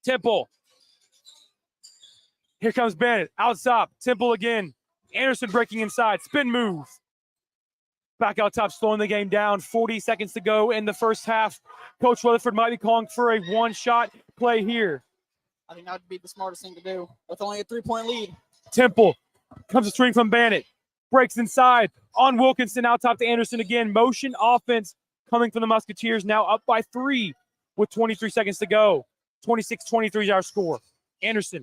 Temple. Here comes Bennett. Out top. Temple again. Anderson breaking inside. Spin move. Back out top, slowing the game down. 40 seconds to go in the first half. Coach Weatherford might be calling for a one-shot play here. I think that would be the smartest thing to do with only a 3-point lead. Temple comes a string from Bennett. Breaks inside on Wilkinson. Out top to Anderson again. Motion offense coming from the Musketeers. Now up by 3 with 23 seconds to go. 26-23 is our score. Anderson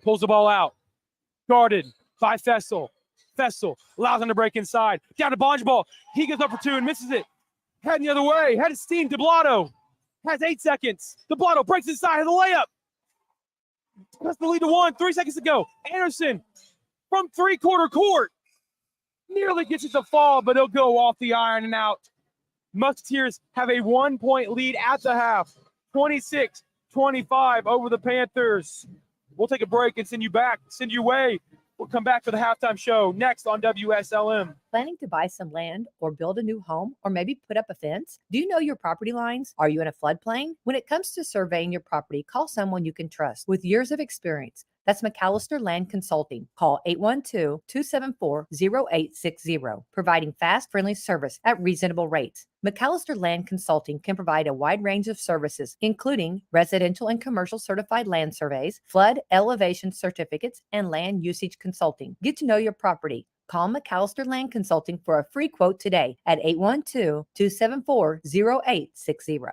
pulls the ball out. Guarded by Fessel. Fessel allows him to break inside. Down to Bonjball. He gets up for 2 and misses it. Heading the other way. Head of steam. DeBlato has 8 seconds. DeBlato breaks inside. Has a layup. Cuts the lead to 1. 3 seconds to go. Anderson from 3/4 court. Nearly gets it to fall, but he'll go off the iron and out. Musketeers have a 1-point lead at the half. 26-25 over the Panthers. We'll take a break and send you away. We'll come back for the halftime show next on WSLM. Planning to buy some land or build a new home or maybe put up a fence? Do you know your property lines? Are you in a floodplain? When it comes to surveying your property, call someone you can trust with years of experience. That's McAllister Land Consulting. Call 812-274-0860, providing fast, friendly service at reasonable rates. McAllister Land Consulting can provide a wide range of services, including residential and commercial certified land surveys, flood elevation certificates, and land usage consulting. Get to know your property. Call McAllister Land Consulting for a free quote today at 812-274-0860.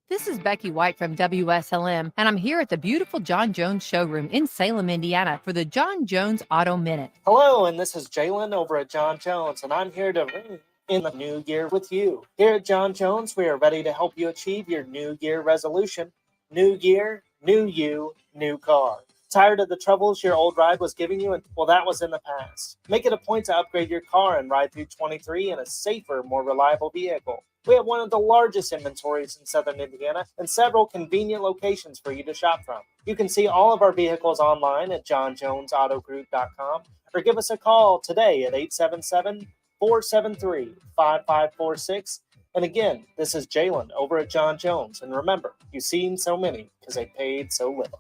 This is Becky White from WSLM, and I'm here at the beautiful John Jones showroom in Salem, Indiana for the John Jones Auto Minute. Hello, and this is Jalen over at John Jones, and I'm here to in the new year with you. Here at John Jones, we are ready to help you achieve your new year resolution. New year, new you, new car. Tired of the troubles your old ride was giving you? Well, that was in the past. Make it a point to upgrade your car and ride through 23 in a safer, more reliable vehicle. We have one of the largest inventories in southern Indiana and several convenient locations for you to shop from. You can see all of our vehicles online at johnjonesautogroup.com or give us a call today at 877-473-5546. And again, this is Jalen over at John Jones. And remember, you've seen so many because they paid so little.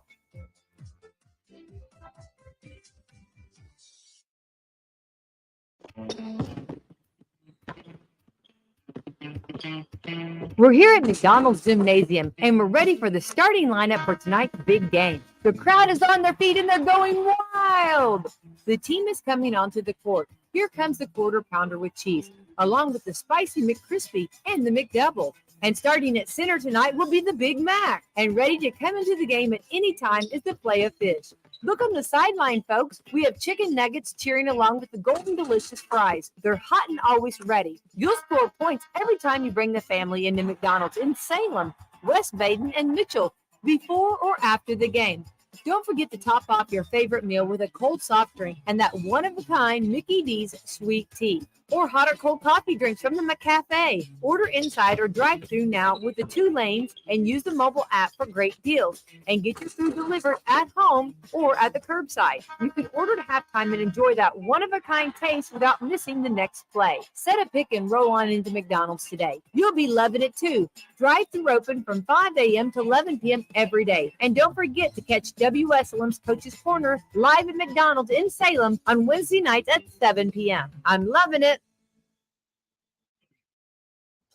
We're here at McDonald's Gymnasium, and we're ready for the starting lineup for tonight's big game. The crowd is on their feet, and they're going wild. The team is coming onto the court. Here comes the quarter pounder with cheese, along with the spicy McCrispy and the McDouble. And starting at center tonight will be the Big Mac. And ready to come into the game at any time is the Play of Fish. Look on the sideline, folks. We have chicken nuggets cheering along with the golden delicious fries. They're hot and always ready. You'll score points every time you bring the family into McDonald's in Salem, West Baden, and Mitchell before or after the game. Don't forget to top off your favorite meal with a cold soft drink and that one-of-a-kind Mickey D's sweet tea. Or hot or cold coffee drinks from the McCafe. Order inside or drive-through now with the 2 lanes and use the mobile app for great deals. And get your food delivered at home or at the curbside. You can order at halftime and enjoy that one-of-a-kind taste without missing the next play. Set a pick and roll on into McDonald's today. You'll be loving it too. Drive-through open from 5 a.m. to 11 p.m. every day. And don't forget to catch WSLM's Coach's Corner live at McDonald's in Salem on Wednesday nights at 7 p.m. I'm loving it.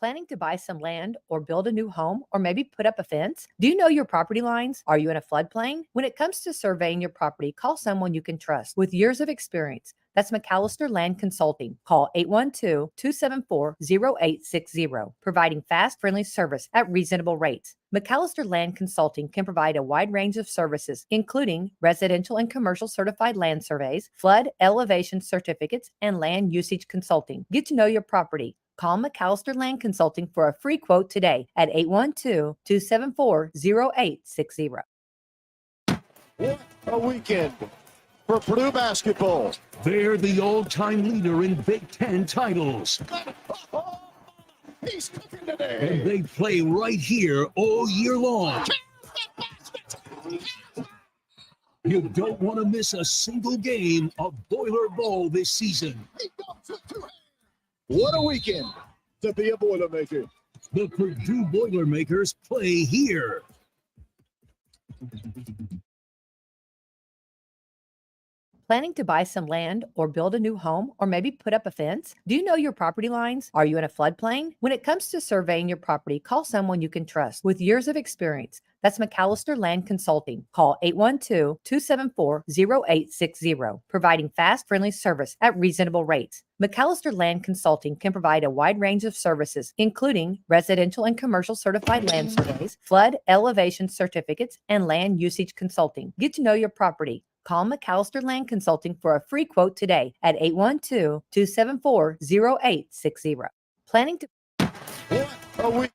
Planning to buy some land or build a new home or maybe put up a fence? Do you know your property lines? Are you in a floodplain? When it comes to surveying your property, call someone you can trust with years of experience. That's McAllister Land Consulting. Call 812-274-0860, providing fast, friendly service at reasonable rates. McAllister Land Consulting can provide a wide range of services, including residential and commercial certified land surveys, flood elevation certificates, and land usage consulting. Get to know your property. Call McAllister Land Consulting for a free quote today at 812-274-0860. What a weekend for Purdue basketball. They're the all-time leader in Big Ten titles. He's cooking today. And they play right here all year long. You don't want to miss a single game of Boiler Bowl this season. What a weekend to be a Boilermaker. The Purdue Boilermakers play here. Planning to buy some land or build a new home or maybe put up a fence? Do you know your property lines? Are you in a floodplain? When it comes to surveying your property, call someone you can trust with years of experience. That's McAllister Land Consulting. Call 812-274-0860, providing fast, friendly service at reasonable rates. McAllister Land Consulting can provide a wide range of services, including residential and commercial certified land surveys, flood elevation certificates, and land usage consulting. Get to know your property. Call McAllister Land Consulting for a free quote today at 812-274-0860. Planning to... What a week.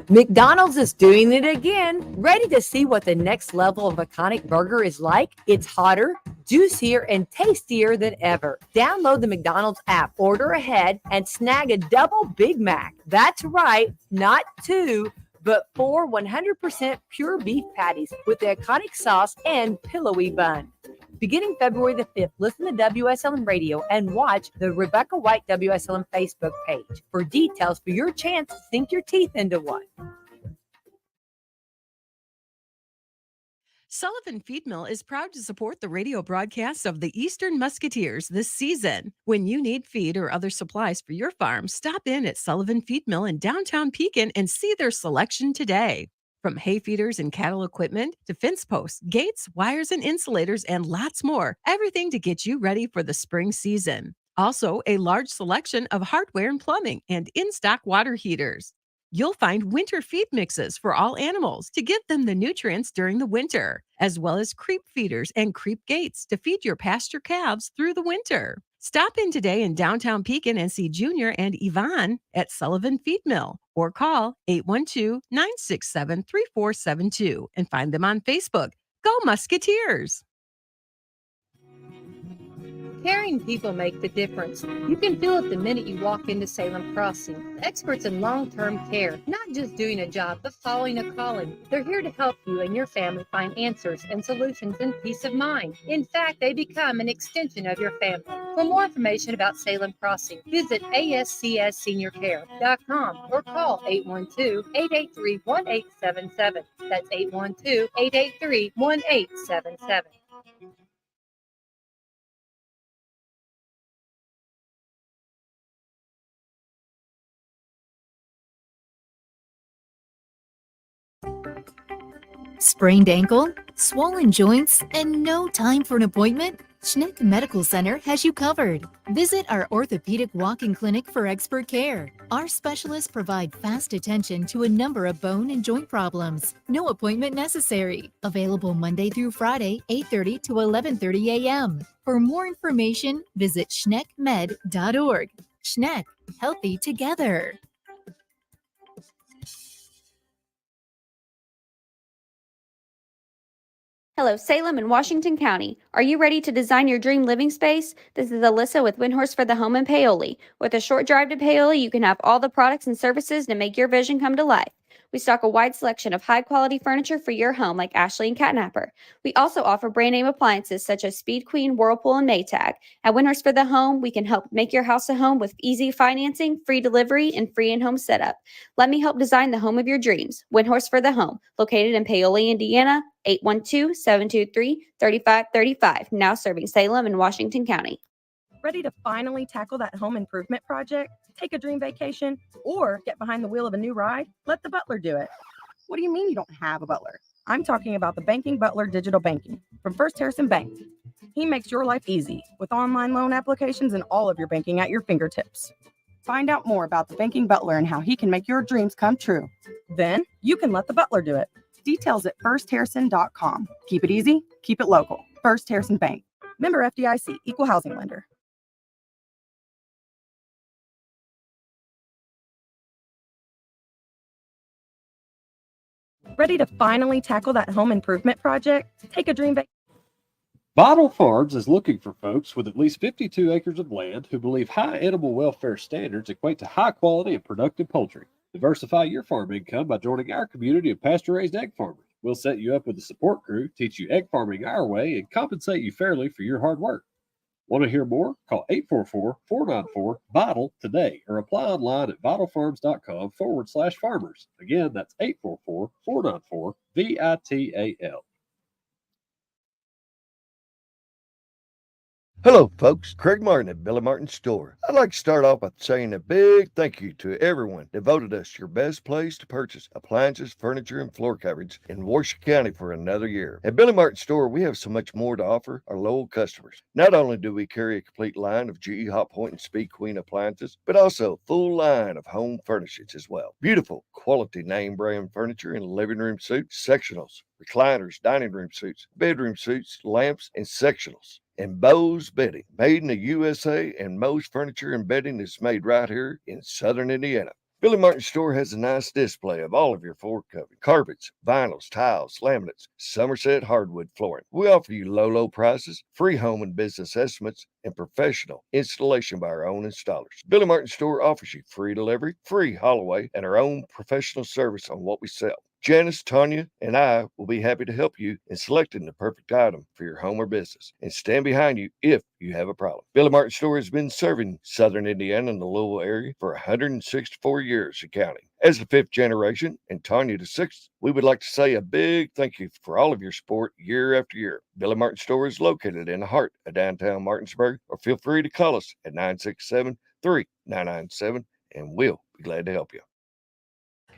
McDonald's is doing it again. Ready to see what the next level of iconic burger is like? It's hotter, juicier, and tastier than ever. Download the McDonald's app, order ahead, and snag a double Big Mac. That's right, not 2, but 4 100% pure beef patties with the iconic sauce and pillowy bun. Beginning February the 5th, listen to WSLM Radio and watch the Rebecca White WSLM Facebook page for details for your chance to sink your teeth into one. Sullivan Feed Mill is proud to support the radio broadcasts of the Eastern Musketeers this season. When you need feed or other supplies for your farm, stop in at Sullivan Feed Mill in downtown Pekin and see their selection today. From hay feeders and cattle equipment to fence posts, gates, wires, and insulators, and lots more. Everything to get you ready for the spring season. Also, a large selection of hardware and plumbing and in-stock water heaters. You'll find winter feed mixes for all animals to give them the nutrients during the winter, as well as creep feeders and creep gates to feed your pasture calves through the winter. Stop in today in downtown Pekin and see Junior and Yvonne at Sullivan Feed Mill or call 812-967-3472 and find them on Facebook. Go Musketeers! Caring people make the difference. You can feel it the minute you walk into Salem Crossing. Experts in long-term care, not just doing a job, but following a calling. They're here to help you and your family find answers and solutions and peace of mind. In fact, they become an extension of your family. For more information about Salem Crossing, visit ASCSSeniorCare.com or call 812-883-1877. That's 812-883-1877. Sprained ankle, swollen joints, and no time for an appointment? Schneck Medical Center has you covered. Visit our orthopedic walk-in clinic for expert care. Our specialists provide fast attention to a number of bone and joint problems. No appointment necessary. Available Monday through Friday, 8:30 to 11:30 a.m. For more information, visit schneckmed.org. Schneck, healthy together. Hello, Salem and Washington County. Are you ready to design your dream living space? This is Alyssa with Windhorse for the Home in Paoli. With a short drive to Paoli, you can have all the products and services to make your vision come to life. We stock a wide selection of high-quality furniture for your home like Ashley and Catnapper. We also offer brand-name appliances such as Speed Queen, Whirlpool, and Maytag. At Windhorse for the Home, we can help make your house a home with easy financing, free delivery, and free in-home setup. Let me help design the home of your dreams. Windhorse for the Home, located in Paoli, Indiana, 812-723-3535, now serving Salem and Washington County. Ready to finally tackle that home improvement project, take a dream vacation, or get behind the wheel of a new ride? Let the butler do it. What do you mean you don't have a butler? I'm talking about the Banking Butler Digital Banking from First Harrison Bank. He makes your life easy with online loan applications and all of your banking at your fingertips. Find out more about the Banking Butler and how he can make your dreams come true. Then you can let the butler do it. Details at firstharrison.com. Keep it easy, keep it local. First Harrison Bank. Member FDIC, Equal Housing Lender. Ready to finally tackle that home improvement project? Take a dream vacation. Vital Farms is looking for folks with at least 52 acres of land who believe high animal welfare standards equate to high quality and productive poultry. Diversify your farm income by joining our community of pasture-raised egg farmers. We'll set you up with a support crew, teach you egg farming our way, and compensate you fairly for your hard work. Want to hear more? Call 844-494-VITAL today or apply online at vitalfarms.com/farmers. Again, that's 844-494-VITAL. Hello, folks. Craig Martin at Billy Martin's Store. I'd like to start off by saying a big thank you to everyone that voted us your best place to purchase appliances, furniture, and floor coverage in Washington County for another year. At Billy Martin's Store, we have so much more to offer our loyal customers. Not only do we carry a complete line of GE Hot Point and Speed Queen appliances, but also a full line of home furnishings as well. Beautiful, quality name brand furniture and living room suites, sectionals, recliners, dining room suites, bedroom suites, lamps, and sectionals. And Bose Bedding, made in the USA, and most furniture and bedding is made right here in Southern Indiana. Billy Martin's Store has a nice display of all of your floor covering, carpets, vinyls, tiles, laminates, Somerset hardwood flooring. We offer you low prices, free home and business estimates, and professional installation by our own installers. Billy Martin's Store offers you free delivery, free haul away, and our own professional service on what we sell. Janice, Tanya, and I will be happy to help you in selecting the perfect item for your home or business and stand behind you if you have a problem. Billy Martin's Store has been serving Southern Indiana and the Louisville area for 164 years in counting. As the fifth generation and Tanya the sixth, we would like to say a big thank you for all of your support year after year. Billy Martin's Store is located in the heart of downtown Martinsburg, or feel free to call us at 967-3997, and we'll be glad to help you.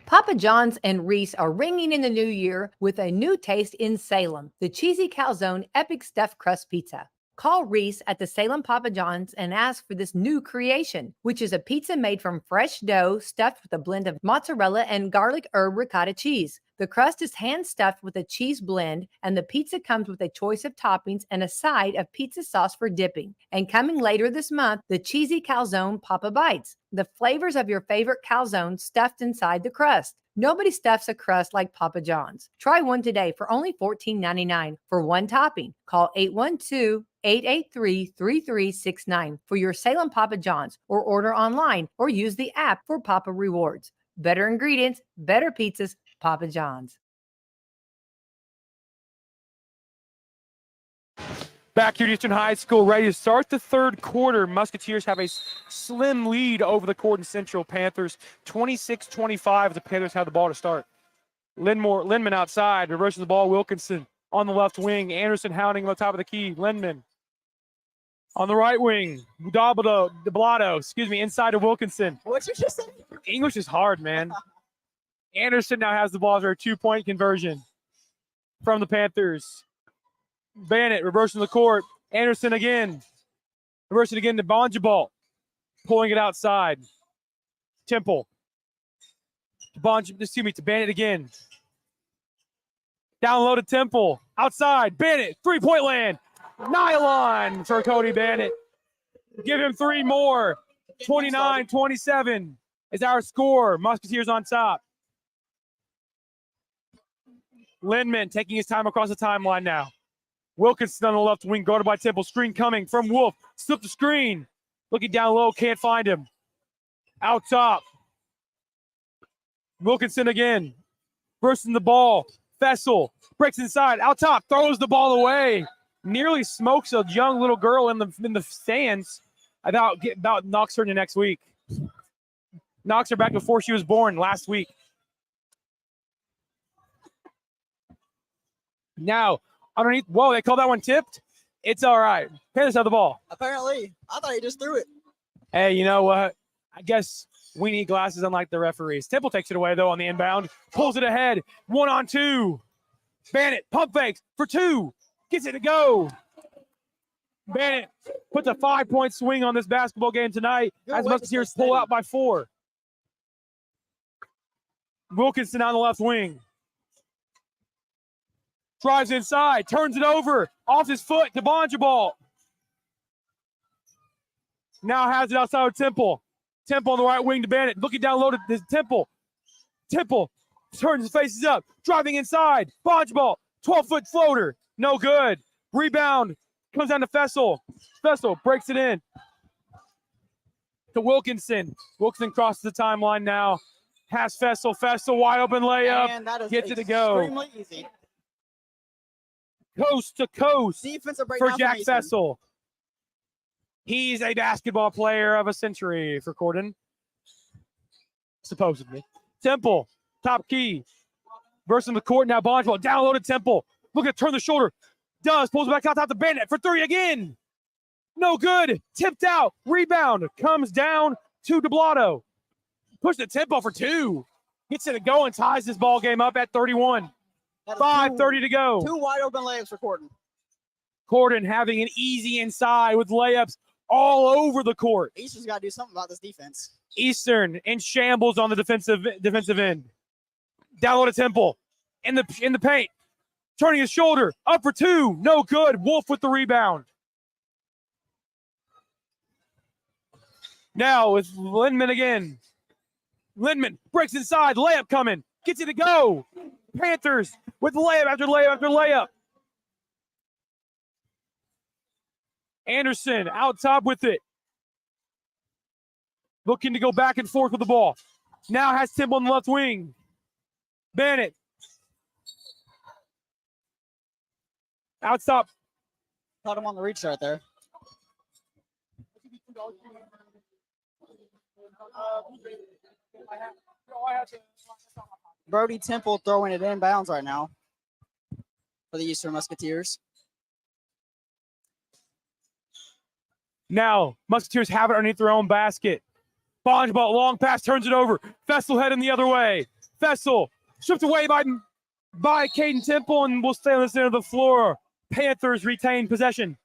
Papa John's and Reese are ringing in the new year with a new taste in Salem, the Cheesy Calzone Epic Stuffed Crust Pizza. Call Reese at the Salem Papa John's and ask for this new creation, which is a pizza made from fresh dough stuffed with a blend of mozzarella and garlic herb ricotta cheese. The crust is hand-stuffed with a cheese blend, and the pizza comes with a choice of toppings and a side of pizza sauce for dipping. And coming later this month, the cheesy calzone Papa Bites, the flavors of your favorite calzone stuffed inside the crust. Nobody stuffs a crust like Papa John's. Try one today for only $14.99 for one topping. Call 812-883-3369 for your Salem Papa John's, or order online or use the app for Papa Rewards. Better ingredients, better pizzas, Papa John's. Back here at Eastern High School, ready to start the third quarter. Musketeers have a slim lead over the Corydon Central Panthers, 26-25. The Panthers have the ball to start. Lindman outside, reverses the ball. Wilkinson on the left wing. Anderson hounding him on top of the key. Lindman on the right wing. Deblado, inside to Wilkinson. What you just said? English is hard, man. Anderson now has the ball for a 2-point conversion from the Panthers. Bannett reversing the court. Anderson again. Reversing again to Bonjabal. Pulling it outside. Temple. To Bannett again. Down low to Temple. Outside. Bannett. 3-point land. Nylon for Cody Bannett. Give him 3 more. 29-27 is our score. Musketeers on top. Lindman taking his time across the timeline now. Wilkinson on the left wing, guarded by Temple. Screen coming from Wolf. Slip the screen. Looking down low, can't find him. Out top. Wilkinson again. Bursting the ball. Fessel breaks inside. Out top, throws the ball away. Nearly smokes a young little girl in the stands. About knocks her into next week. Knocks her back before she was born last week. Now, underneath, whoa, they called that one tipped? It's all right. Panthers have the ball. Apparently. I thought he just threw it. Hey, you know what? I guess we need glasses unlike the referees. Temple takes it away, though, on the inbound. Pulls it ahead. 1-on-2. Bannett, pump fakes for 2. Gets it to go. Bannett puts a 5-point swing on this basketball game tonight as Musketeers pull out by 4. Wilkinson on the left wing. Drives inside, turns it over, off his foot to Bonjabal. Now has it outside of Temple. Temple on the right wing to Bannett, looking down low to Temple. Temple turns his faces up, driving inside. Bonjabal, 12-foot floater, no good. Rebound comes down to Fessel. Fessel breaks it in to Wilkinson. Wilkinson crosses the timeline now. Has Fessel. Fessel wide open layup. Gets it to go. Extremely easy. Coast to coast Defensive for Jack Fessel. He's a basketball player of a century for Corydon, supposedly. Temple, top key. Versus the court now. Bonjabal down low to Temple. Look at turn the shoulder. Does. Pulls it back out top to Bannett for 3 again. No good. Tipped out. Rebound. Comes down to Deblado. Push the tempo for 2. Gets it to go and ties this ball game up at 31. 5:30 to go. 2 wide open layups for Corydon. Corydon having an easy inside with layups all over the court. Eastern's got to do something about this defense. Eastern in shambles on the defensive end. Down low to Temple in the paint. Turning his shoulder. Up for 2. No good. Wolf with the rebound. Now with Lindman again. Lindman breaks inside. Layup coming. Gets it to go. Panthers with layup after layup after layup. Anderson out top with it. Looking to go back and forth with the ball. Now has Temple on the left wing. Bannett. Out top. Caught him on the reach right there. Brody Temple throwing it inbounds right now for the Eastern Musketeers. Now, Musketeers have it underneath their own basket. Bonjabal, long pass, turns it over. Fessel heading the other way. Fessel stripped away by Caden Temple and will stay on the center of the floor. Panthers retain possession.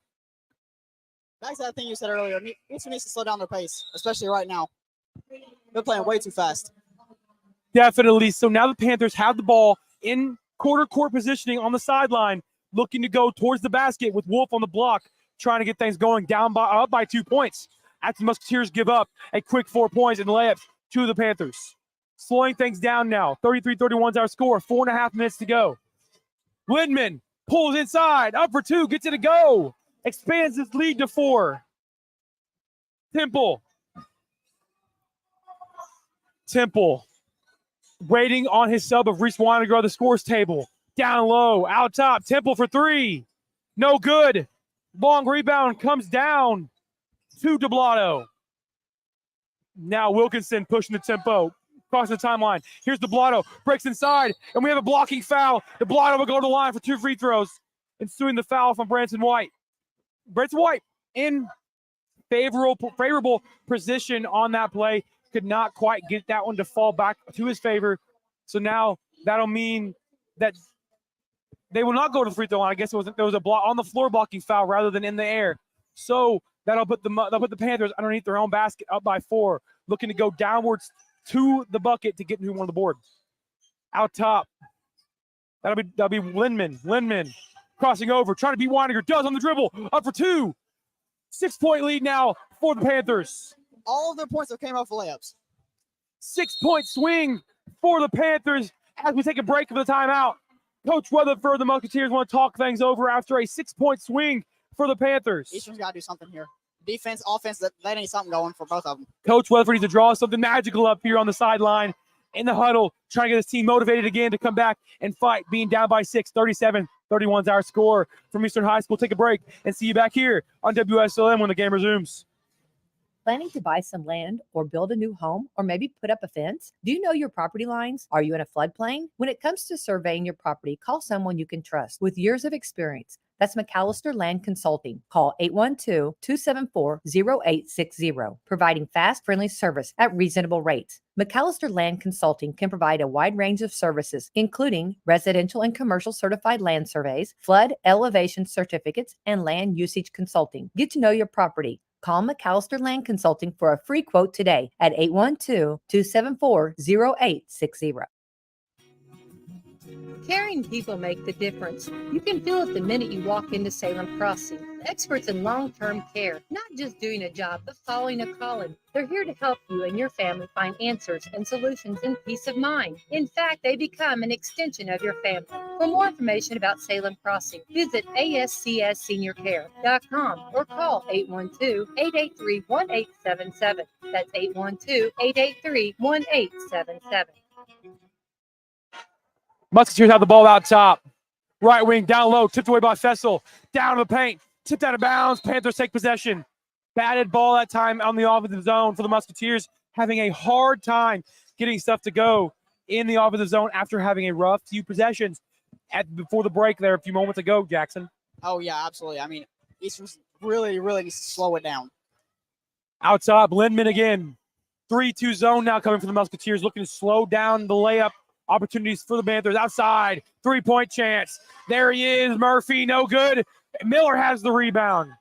Back to that thing you said earlier, Eastern needs to slow down their pace, especially right now. They're playing way too fast. Definitely. So now the Panthers have the ball in quarter court positioning on the sideline, looking to go towards the basket with Wolf on the block, trying to get things going up by 2 points. After the Musketeers give up a quick 4 points in the layups to the Panthers. Slowing things down now. 33-31 is our score. 4.5 minutes to go. Lindman pulls inside. Up for two. Gets it to go. Expands his lead to 4. Temple waiting on his sub of Reese Wanna to go to the scores table. Down low. Out top. Temple for 3. No good. Long rebound comes down to DeBlato. Now Wilkinson pushing the tempo. Crossing the timeline. Here's DeBlato. Breaks inside. And we have a blocking foul. DeBlato will go to the line for 2 free throws. Ensuing the foul from Branson White. Branson White in favorable position on that play. Could not quite get that one to fall back to his favor. So now that'll mean that they will not go to the free throw line. I guess there was a block on the floor blocking foul rather than in the air. So they'll put the Panthers underneath their own basket, up by 4, looking to go downwards to the bucket to get into one of the boards. Out top, that'll be Lindman. Lindman crossing over, trying to beat Weininger. Does on the dribble, up for 2. 6-point lead now for the Panthers. All of their points have came off the layups. 6-point swing for the Panthers as we take a break of the timeout. Coach Weatherford, the Musketeers want to talk things over after a 6-point swing for the Panthers. Eastern's got to do something here. Defense, offense, that ain't something going for both of them. Coach Weatherford needs to draw something magical up here on the sideline in the huddle, trying to get his team motivated again to come back and fight, being down by 6. 37-31 is our score from Eastern High School. Take a break and see you back here on WSLM when the game resumes. Planning to buy some land or build a new home or maybe put up a fence? Do you know your property lines? Are you in a floodplain? When it comes to surveying your property, call someone you can trust with years of experience. That's McAllister Land Consulting. Call 812-274-0860, providing fast, friendly service at reasonable rates. McAllister Land Consulting can provide a wide range of services, including residential and commercial certified land surveys, flood elevation certificates, and land usage consulting. Get to know your property. Call McAllister Land Consulting for a free quote today at 812-274-0860. Caring people make the difference. You can feel it the minute you walk into Salem Crossing. The experts in long-term care, not just doing a job, but following a calling. They're here to help you and your family find answers and solutions and peace of mind. In fact, they become an extension of your family. For more information about Salem Crossing, visit ASCSSeniorCare.com or call 812-883-1877. That's 812-883-1877. Musketeers have the ball out top. Right wing down low, tipped away by Fessel. Down to the paint, tipped out of bounds. Panthers take possession. Batted ball that time on the offensive zone for the Musketeers, having a hard time getting stuff to go in the offensive zone after having a rough few possessions before the break there a few moments ago, Jackson. Oh, yeah, absolutely. I mean, Eastern's really needs to slow it down. Out top, Lindman again. 3-2 zone now coming from the Musketeers, looking to slow down the layup. Opportunities for the Panthers outside. 3-point chance. There he is. Murphy, no good. Miller has the rebound.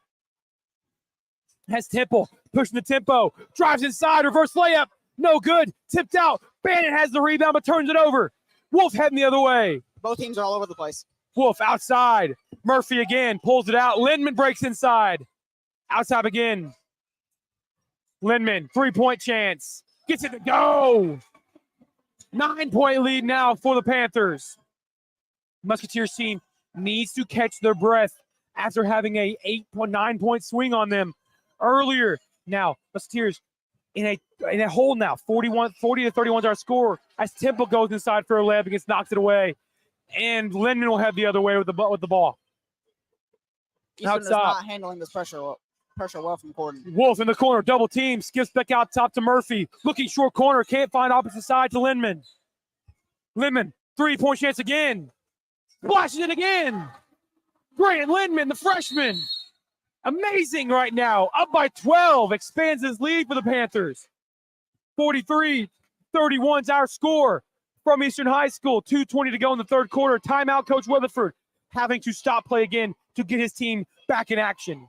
Has Temple pushing the tempo. Drives inside. Reverse layup. No good. Tipped out. Bannon has the rebound but turns it over. Wolf heading the other way. Both teams are all over the place. Wolf outside. Murphy again pulls it out. Lindman breaks inside. Outside again. Lindman, 3-point chance. Gets it to go. 9-point lead now for the Panthers. Musketeers team needs to catch their breath after having a 9-point swing on them earlier. Now, Musketeers in a hole now. 40-31 is our score as Temple goes inside for a layup and gets knocked it away. And Linden will have the other way with the ball. Eastern is not handling this pressure well from Corydon. Wolf in the corner, double team, skips back out top to Murphy. Looking short corner, can't find opposite side to Lindman. Lindman, 3-point chance again. Splashes it again. Grant Lindman, the freshman. Amazing right now. Up by 12, expands his lead for the Panthers. 43-31 is our score from Eastern High School. 2:20 to go in the third quarter. Timeout, Coach Weatherford having to stop play again to get his team back in action.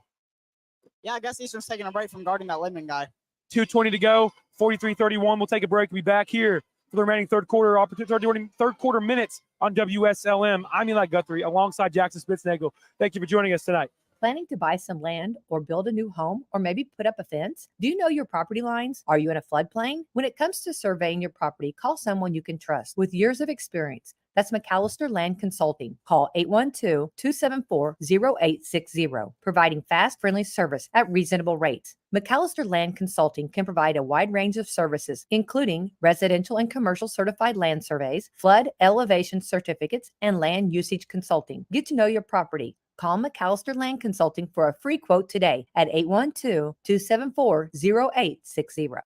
Yeah, I guess Eastern's taking a break from guarding that Lindman guy. 2:20 to go. 43-31. We'll take a break. We'll be back here for the remaining third quarter minutes on WSLM. I'm Eli Guthrie alongside Jackson Spitznagel. Thank you for joining us tonight. Planning to buy some land or build a new home or maybe put up a fence? Do you know your property lines? Are you in a floodplain? When it comes to surveying your property, call someone you can trust with years of experience. That's McAllister Land Consulting. Call 812-274-0860, providing fast, friendly service at reasonable rates. McAllister Land Consulting can provide a wide range of services, including residential and commercial certified land surveys, flood elevation certificates, and land usage consulting. Get to know your property. Call McAllister Land Consulting for a free quote today at 812-274-0860.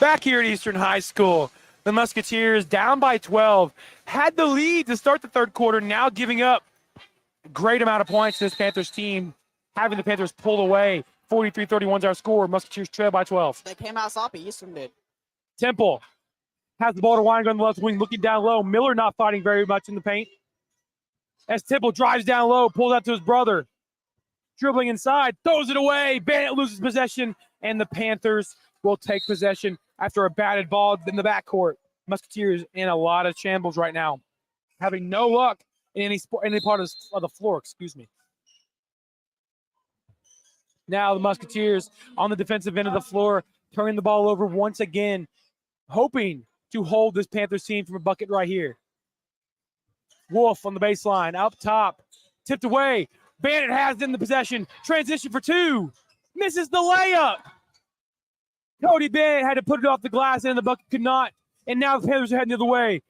Back here at Eastern High School, the Musketeers down by 12, had the lead to start the third quarter, now giving up a great amount of points to this Panthers team, having the Panthers pulled away. 43-31 is our score. Musketeers trail by 12. They came out sloppy. Eastern did. Temple has the ball to Weininger on the left wing, looking down low. Miller not fighting very much in the paint. As Temple drives down low, pulls out to his brother. Dribbling inside, throws it away. Bennett loses possession, and the Panthers will take possession after a batted ball in the backcourt. Musketeers in a lot of shambles right now, having no luck in any part of the floor. Excuse me. Now the Musketeers on the defensive end of the floor, turning the ball over once again, hoping to hold this Panthers team from a bucket right here. Wolf on the baseline, up top, tipped away. Bennett has it in the possession. Transition for two. Misses the layup. Cody Bennett had to put it off the glass and the bucket could not. And now the Panthers are heading the other way.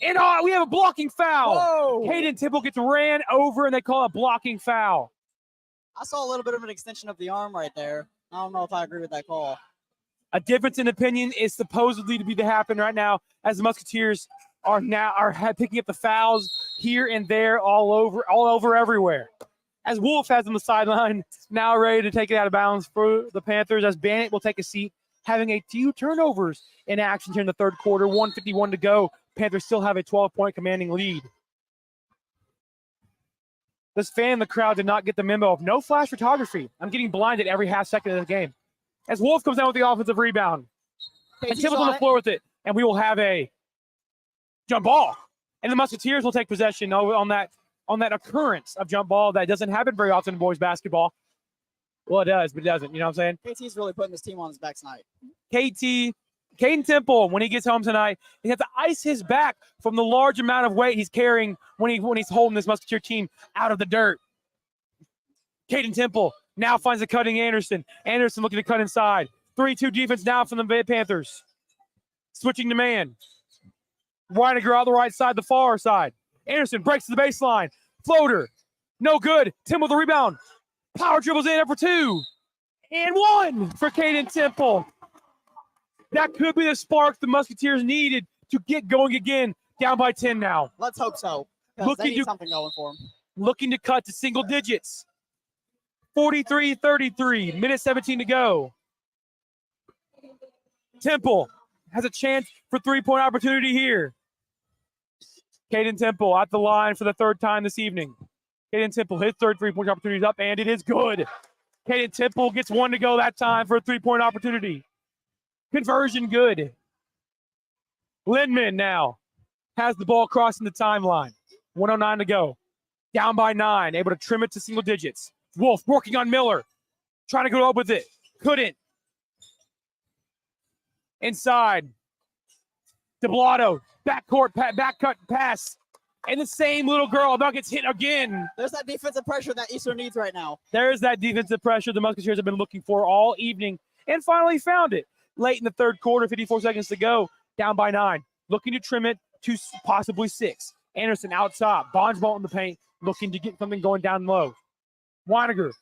And we have a blocking foul. Whoa. Hayden Temple gets ran over and they call it a blocking foul. I saw a little bit of an extension of the arm right there. I don't know if I agree with that call. A difference in opinion is supposedly to be to happen right now as the Musketeers are picking up the fouls here and there, all over everywhere. As Wolf has on the sideline, now ready to take it out of bounds for the Panthers, as Bennett will take a seat, having a few turnovers in action here in the third quarter. 1:51 to go. Panthers still have a 12-point commanding lead. This fan in the crowd did not get the memo of no flash photography. I'm getting blinded every half second of the game. As Wolf comes down with the offensive rebound. And Tibble's on the floor with it. And we will have a jump ball. And the Musketeers will take possession on that occurrence of jump ball that doesn't happen very often in boys basketball. Well, it does, but it doesn't. You know what I'm saying? KT's really putting this team on his back tonight. Caden Temple, when he gets home tonight, he has to ice his back from the large amount of weight he's carrying when he's holding this Musketeer team out of the dirt. Caden Temple now finds a cutting Anderson. Anderson looking to cut inside. 3-2 defense now from the Panthers. Switching to man. Weininger on the right side, the far side. Anderson breaks to the baseline. Floater. No good. Temple with the rebound. Power dribbles in for two. And one for Caden Temple. That could be the spark the Musketeers needed to get going again. Down by 10 now. Let's hope so. Because they need something going for them. Looking to cut to single digits. 43-33. Minute 17 to go. Temple has a chance for three-point opportunity here. Caden Temple at the line for the third time this evening. Caden Temple, his third three-point opportunity is up, and it is good. Caden Temple gets one to go that time for a three-point opportunity. Conversion good. Lindman now has the ball crossing the timeline. 1:09 to go. Down by 9, able to trim it to single digits. Wolf working on Miller. Trying to go up with it. Couldn't. Inside. DeBlato. Backcourt, backcut pass. And the same little girl now gets hit again. There's that defensive pressure that Eastern needs right now. There's that defensive pressure the Musketeers have been looking for all evening and finally found it. Late in the third quarter, 54 seconds to go, down by 9. Looking to trim it to possibly 6. Anderson out top. Bondsball in the paint, looking to get something going down low. Weininger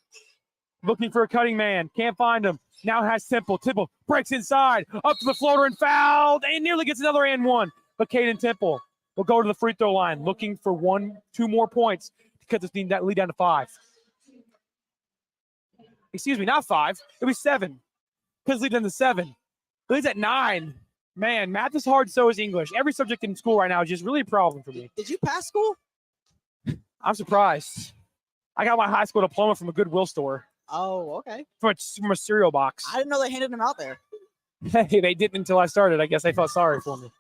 looking for a cutting man. Can't find him. Now has Temple. Temple breaks inside. Up to the floater and fouled. And nearly gets another and one. But Caden Temple will go to the free throw line, looking for 1-2 more points to cut this lead down to 5. Excuse me, not 5. It'll be 7. Because lead down to 7. Lead's at 9. Man, math is hard, so is English. Every subject in school right now is just really a problem for me. Did you pass school? I'm surprised. I got my high school diploma from a Goodwill store, Oh, okay. from a cereal box. I didn't know they handed them out there. Hey, they didn't until I started. I guess they felt sorry for me.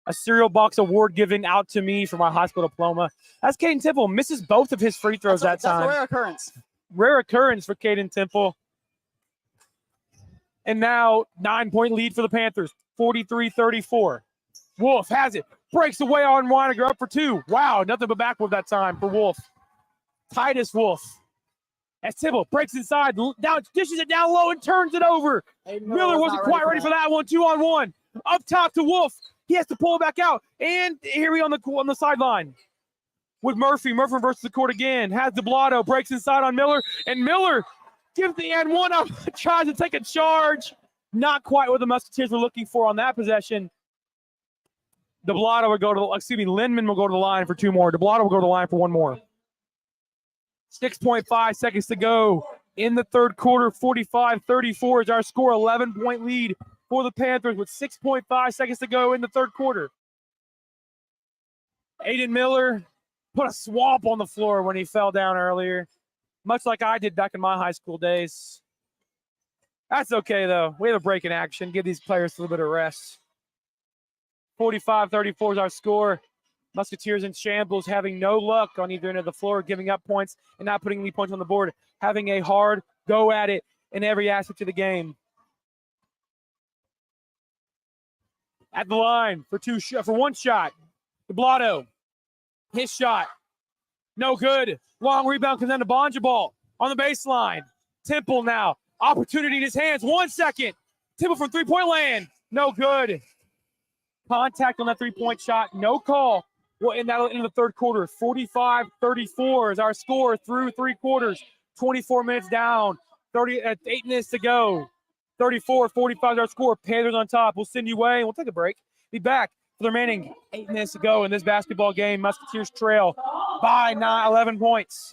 A cereal box award given out to me for my high school diploma. That's Caden Temple. Misses both of his free throws that time. That's a rare occurrence. Rare occurrence for Caden Temple. And now 9-point lead for the Panthers, 43-34. Wolf has it, breaks away on Weiniger, up for two. Wow, nothing but backward that time for Wolf. Titus Wolf. As Temple breaks inside, down, dishes it down low and turns it over. Miller wasn't quite ready for that one. 2-on-1. Up top to Wolf. He has to pull it back out. And here we on the sideline with Murphy. Murphy versus the court again. Has DeBlato, breaks inside on Miller. And Miller gives the and one up, tries to take a charge. Not quite what the Musketeers were looking for on that possession. DeBlato would go to, Lindman will go to the line for two more. DeBlato will go to the line for one more. 6.5 seconds to go in the third quarter. 45-34 is our score. 11-point lead for the Panthers with 6.5 seconds to go in the third quarter. Aiden Miller put a swamp on the floor when he fell down earlier, much like I did back in my high school days. That's okay, though. We have a break in action. Give these players a little bit of rest. 45-34 is our score. Musketeers in shambles, having no luck on either end of the floor, giving up points and not putting any points on the board, having a hard go at it in every aspect of the game. At the line for one shot. DeBlato, his shot, no good. Long rebound comes down to Bonjabal on the baseline. Temple now, opportunity in his hands. 1 second. Temple from three-point land, no good. Contact on that three-point shot, no call. Well, and that'll end the third quarter. 45-34 is our score through three quarters. 24 minutes down, 8 minutes to go. 34-45 is our score. Panthers on top. We'll send you away. We'll take a break. Be back for the remaining 8 minutes to go in this basketball game. Musketeers trail by 11 points.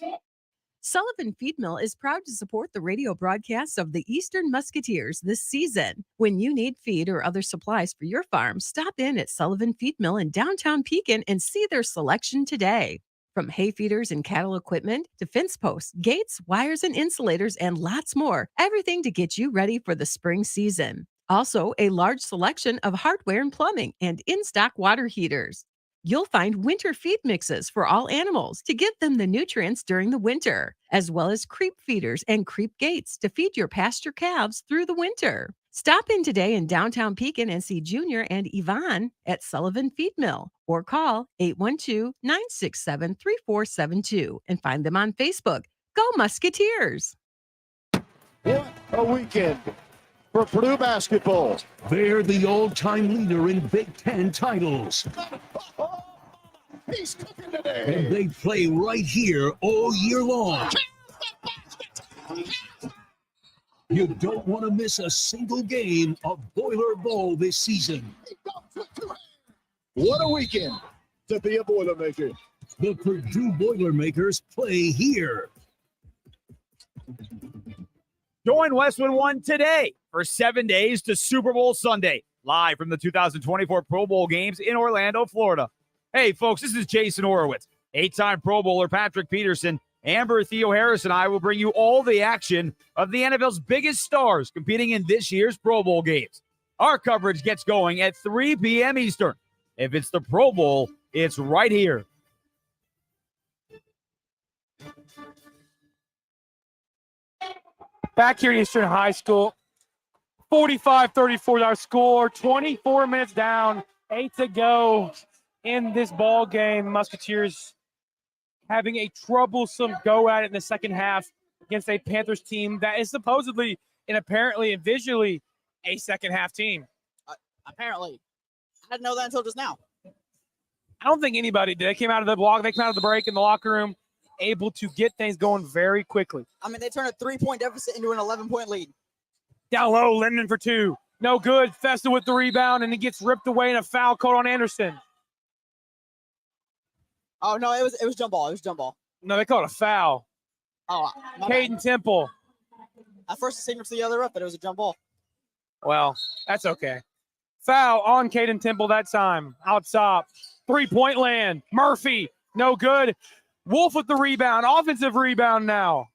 Sullivan Feed Mill is proud to support the radio broadcasts of the Eastern Musketeers this season. When you need feed or other supplies for your farm, stop in at Sullivan Feed Mill in downtown Pekin and see their selection today. From hay feeders and cattle equipment to fence posts, gates, wires, and insulators, and lots more. Everything to get you ready for the spring season. Also, a large selection of hardware and plumbing and in-stock water heaters. You'll find winter feed mixes for all animals to give them the nutrients during the winter, as well as creep feeders and creep gates to feed your pasture calves through the winter. Stop in today in downtown Pekin and see Junior and Yvonne at Sullivan Feed Mill or call 812-967-3472 and find them on Facebook. Go Musketeers! What a weekend for Purdue basketball. They're the all-time leader in Big Ten titles. He's cooking today. And they play right here all year long. You don't want to miss a single game of Boiler Bowl this season. What a weekend to be a Boilermaker. The Purdue Boilermakers play here. Join Westwood One today for 7 days to Super Bowl Sunday, live from the 2024 Pro Bowl games in Orlando, Florida. Hey, folks, this is Jason Horowitz. 8-time Pro Bowler Patrick Peterson, Amber Theo Harris, and I will bring you all the action of the NFL's biggest stars competing in this year's Pro Bowl games. Our coverage gets going at 3 p.m. Eastern. If it's the Pro Bowl, it's right here. Back here at Eastern High School, 45-34 is our score. 24 minutes down, 8 to go in this ball game. Musketeers having a troublesome go at it in the second half against a Panthers team that is supposedly and apparently and visually a second half team. Apparently. I didn't know that until just now. I don't think anybody did. They came out of the break in the locker room, able to get things going very quickly. I mean, they turned a 3-point deficit into an 11-point lead. Down low, Linden for two. No good. Festa with the rebound, and he gets ripped away in a foul called on Anderson. Oh, no, it was jump ball. It was jump ball. No, they called a foul. Oh, Caden Temple. At first, it seemed to the other up, but it was a jump ball. Well, that's okay. Foul on Caden Temple that time. Out top. 3-point land. Murphy, no good. Wolf with the rebound. Offensive rebound now.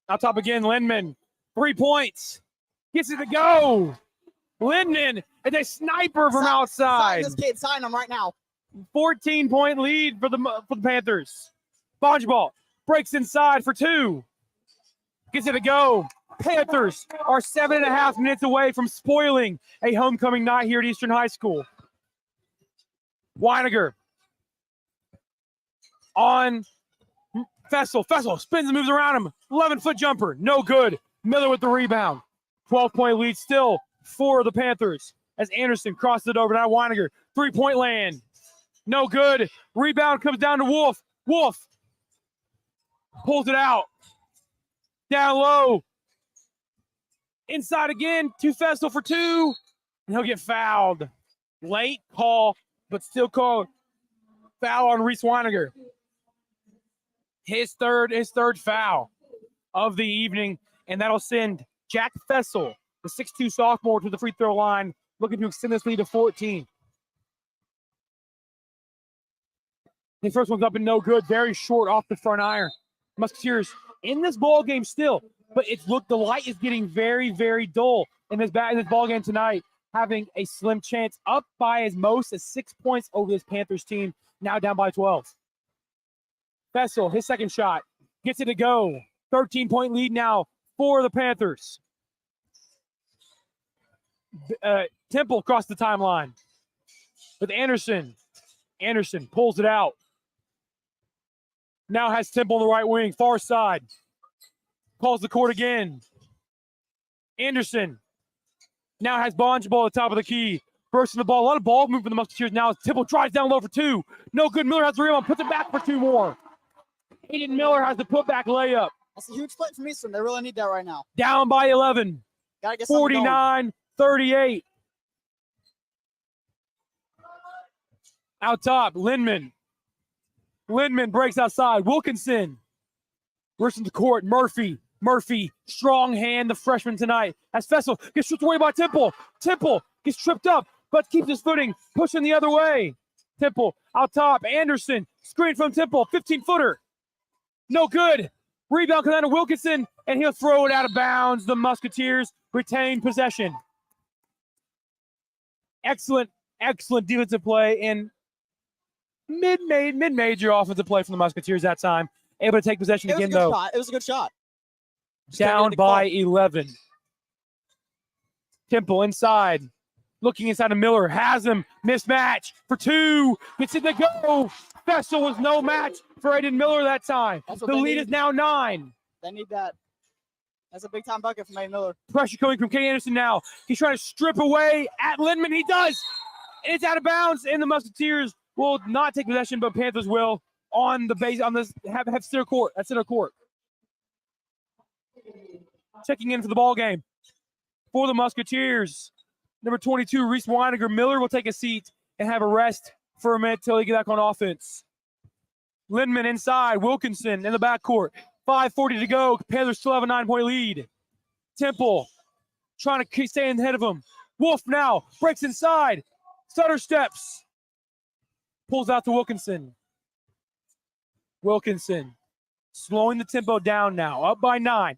Out top again, Lindman. 3 points. Gets it to go. Lindman is a sniper from outside. Sign this kid. Sign him right now. 14-point lead for the Panthers. Bonge ball breaks inside for 2. Gets it to go. Panthers are 7.5 minutes away from spoiling a homecoming night here at Eastern High School. Weiniger on Fessel. Fessel spins and moves around him. 11-foot jumper. No good. Miller with the rebound. 12-point lead still for the Panthers as Anderson crosses it over. Now Weiniger. 3-point land. No good. Rebound comes down to Wolf. Wolf pulls it out. Down low. Inside again to Fessel for 2. And he'll get fouled. Late call, but still called. Foul on Reese Weiniger. His third foul of the evening. And that'll send Jack Fessel, the 6'2 sophomore, to the free throw line, looking to extend this lead to 14. His first one's up and no good. Very short off the front iron. Musketeers in this ball game still, but the light is getting very, very dull in this ball game tonight, having a slim chance, up by as most as 6 points over this Panthers team, now down by 12. Fessel, his second shot, gets it to go. 13-point lead now for the Panthers. Temple across the timeline with Anderson. Anderson pulls it out. Now has Temple on the right wing, far side. Calls the court again. Anderson now has Bonge ball at the top of the key. Bursting the ball. A lot of ball movement for the Musketeers now as Temple drives down low for 2. No good. Miller has the rebound, puts it back for 2 more. Aiden Miller has the putback layup. That's a huge play from Eastern. They really need that right now. Down by 11. Gotta get 49-38. Out top, Lindman. Lindman breaks outside. Wilkinson versus the court. Murphy, strong hand, the freshman tonight. As Fessel gets stripped away by Temple. Temple gets tripped up, but keeps his footing, pushing the other way. Temple out top. Anderson, screen from Temple, 15-footer. No good. Rebound comes down to Wilkinson, and he'll throw it out of bounds. The Musketeers retain possession. Excellent defensive play and mid-major offensive play from the Musketeers that time. Able to take possession again, though. It was a good shot. Down by 11. Temple inside. Looking inside of Miller. Has him. Mismatch for 2. Gets it to go. Fessel was no match for Aiden Miller that time. The lead is now 9. They need that. That's a big-time bucket from Aiden Miller. Pressure coming from Kenny Anderson now. He's trying to strip away at Lindman. He does. And it's out of bounds, and the Musketeers will not take possession, but Panthers will on the base, on this, have center court. That's center court. Checking in for the ball game for the Musketeers. Number 22, Reese Weiniger. Miller will take a seat and have a rest for a minute till he get back on offense. Lindman inside. Wilkinson in the backcourt. 5:40 to go. Panthers still have a 9-point lead. Temple trying to stay ahead of him. Wolf now breaks inside. Stutter steps. Pulls out to Wilkinson. Wilkinson slowing the tempo down now. Up by 9.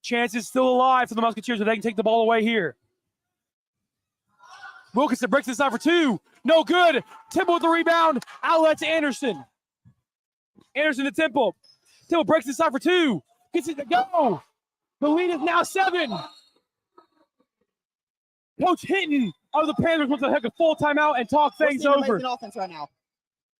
Chance is still alive for the Musketeers, but they can take the ball away here. Wilkinson breaks inside for 2. No good. Temple with the rebound. Outlet to Anderson. Anderson to Temple. Temple breaks inside for 2. Gets it to go. The lead is now 7. Coach Hinton of the Panthers wants to take a full timeout and talk things over. Amazing offense right now.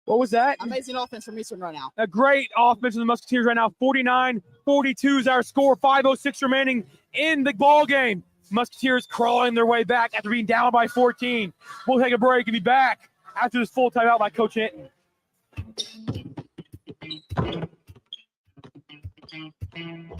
What was that? Amazing offense from Eastern right now. A great offense from the Musketeers right now. 49-42 is our score. 5:06 remaining in the ball game. Musketeers crawling their way back after being down by 14. We'll take a break and be back after this full timeout by Coach Hinton.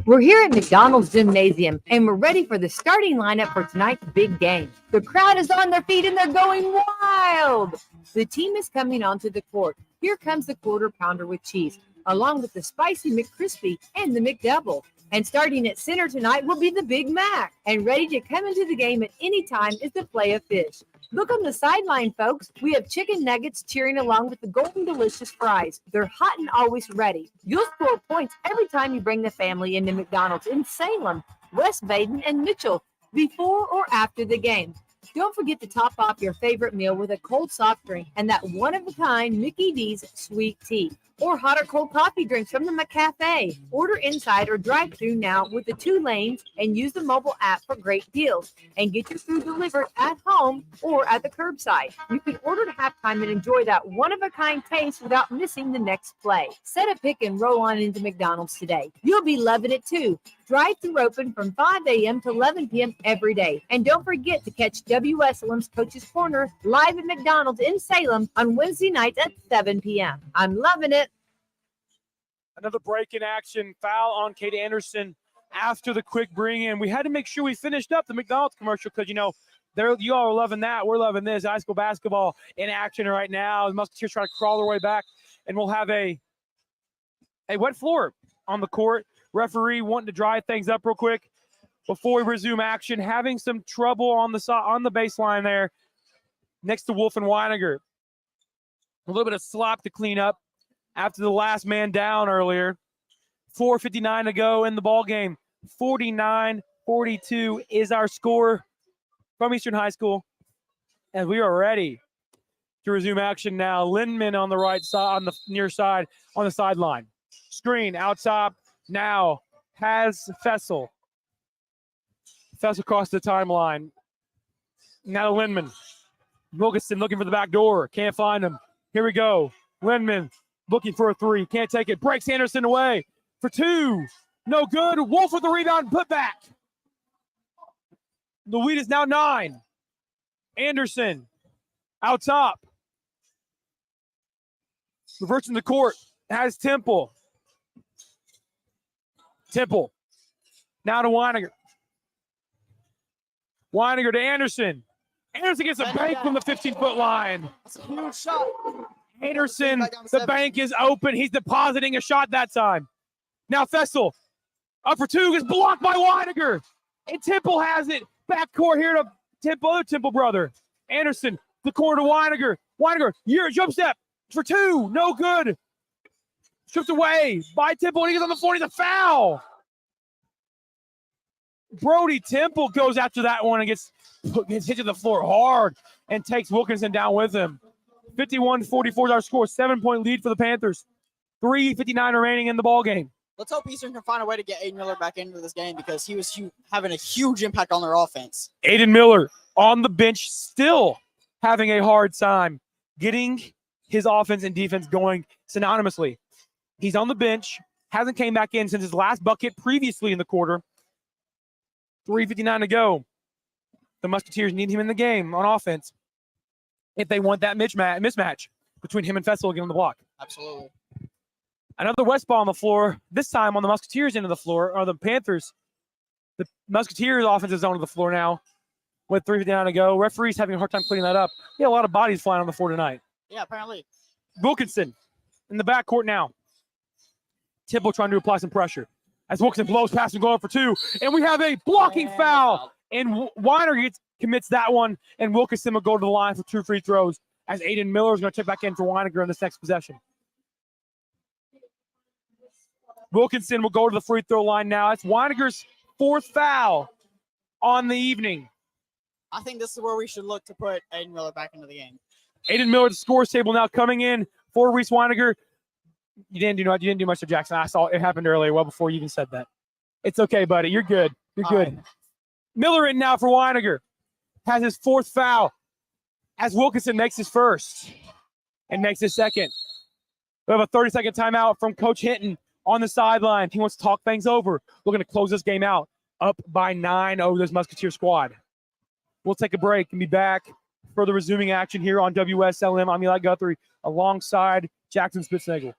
We're here at McDonald's Gymnasium, and we're ready for the starting lineup for tonight's big game. The crowd is on their feet, and they're going wild. The team is coming onto the court. Here comes the quarter pounder with cheese, along with the spicy McCrispy and the McDouble. And starting at center tonight will be the Big Mac. And ready to come into the game at any time is the Play of Fish. Look on the sideline, folks. We have chicken nuggets cheering along with the golden delicious fries. They're hot and always ready. You'll score points every time you bring the family into McDonald's in Salem, West Baden, and Mitchell before or after the game. Don't forget to top off your favorite meal with a cold soft drink and that one-of-a-kind Mickey D's sweet tea. Or hot or cold coffee drinks from the McCafe. Order inside or drive through now with the 2 lanes and use the mobile app for great deals. And get your food delivered at home or at the curbside. You can order at halftime and enjoy that one-of-a-kind taste without missing the next play. Set a pick and roll on into McDonald's today. You'll be loving it too. Drive-through open from 5 a.m. to 11 p.m. every day. And don't forget to catch WSLM's Coach's Corner live at McDonald's in Salem on Wednesday nights at 7 p.m. I'm loving it. Another break in action, foul on Kate Anderson after the quick bring in. We had to make sure we finished up the McDonald's commercial because, you all are loving that. We're loving this. High school basketball in action right now. The Musketeers trying to crawl their way back, and we'll have a wet floor on the court. Referee wanting to dry things up real quick before we resume action. Having some trouble on the baseline there next to Wolf and Weiniger. A little bit of slop to clean up after the last man down earlier. 4:59 to go in the ball game. 49-42 is our score from Eastern High School. And we are ready to resume action now. Lindman on the right side, on the near side, on the sideline. Screen out top now has Fessel. Fessel across the timeline. Now to Lindman. Wilkinson looking for the back door. Can't find him. Here we go. Lindman looking for a 3. Can't take it. Breaks Anderson away for 2. No good. Wolf with the rebound. Put back. The lead is now 9. Anderson out top. Reverts in the court. Has Temple. Temple. Now to Weiniger. Weiniger to Anderson. Anderson gets a bank from the 15-foot line. That's a huge shot. Anderson, the bank is open. He's depositing a shot that time. Now Fessel, up for 2, gets blocked by Weiniger. And Temple has it. Backcourt here to Temple, other Temple brother. Anderson, the corner to Weiniger. Weiniger, jump step for 2. No good. Stripped away by Temple, and he gets on the floor. He's a foul. Brody Temple goes after that one and gets hit to the floor hard and takes Wilkinson down with him. 51-44 is our score. 7-point lead for the Panthers. 3:59 remaining in the ball game. Let's hope Eastern can find a way to get Aiden Miller back into this game because he was having a huge impact on their offense. Aiden Miller on the bench, still having a hard time getting his offense and defense going synonymously. He's on the bench, hasn't came back in since his last bucket previously in the quarter. 3:59 to go. The Musketeers need him in the game on offense if they want that mismatch between him and Fessel again on the block. Absolutely. Another West ball on the floor, this time on the Musketeers end of the floor, or the Panthers. The Musketeers offensive zone of the floor now with 3:59 to go. Referee's having a hard time cleaning that up. He had a lot of bodies flying on the floor tonight. Yeah, apparently. Wilkinson in the backcourt now. Temple trying to apply some pressure. As Wilkinson blows past and going for 2. And we have a blocking foul. And Weiner commits that one. And Wilkinson will go to the line for 2 free throws as Aiden Miller is going to check back in for Weiniger in this next possession. Wilkinson will go to the free throw line now. It's Weiniger's 4th foul on the evening. I think this is where we should look to put Aiden Miller back into the game. Aiden Miller, the scores table now coming in for Reese Weiniger. You didn't do much to Jackson. I saw it happened earlier, well before you even said that. It's okay, buddy. You're good. You're good. Right. Miller in now for Weiniger. Has his 4th foul as Wilkinson makes his 1st and makes his 2nd. We have a 30-second timeout from Coach Hinton on the sideline. He wants to talk things over. We're going to close this game out up by 9 over this Musketeer squad. We'll take a break and be back for the resuming action here on WSLM. I'm Eli Guthrie alongside Jackson Spitznagel.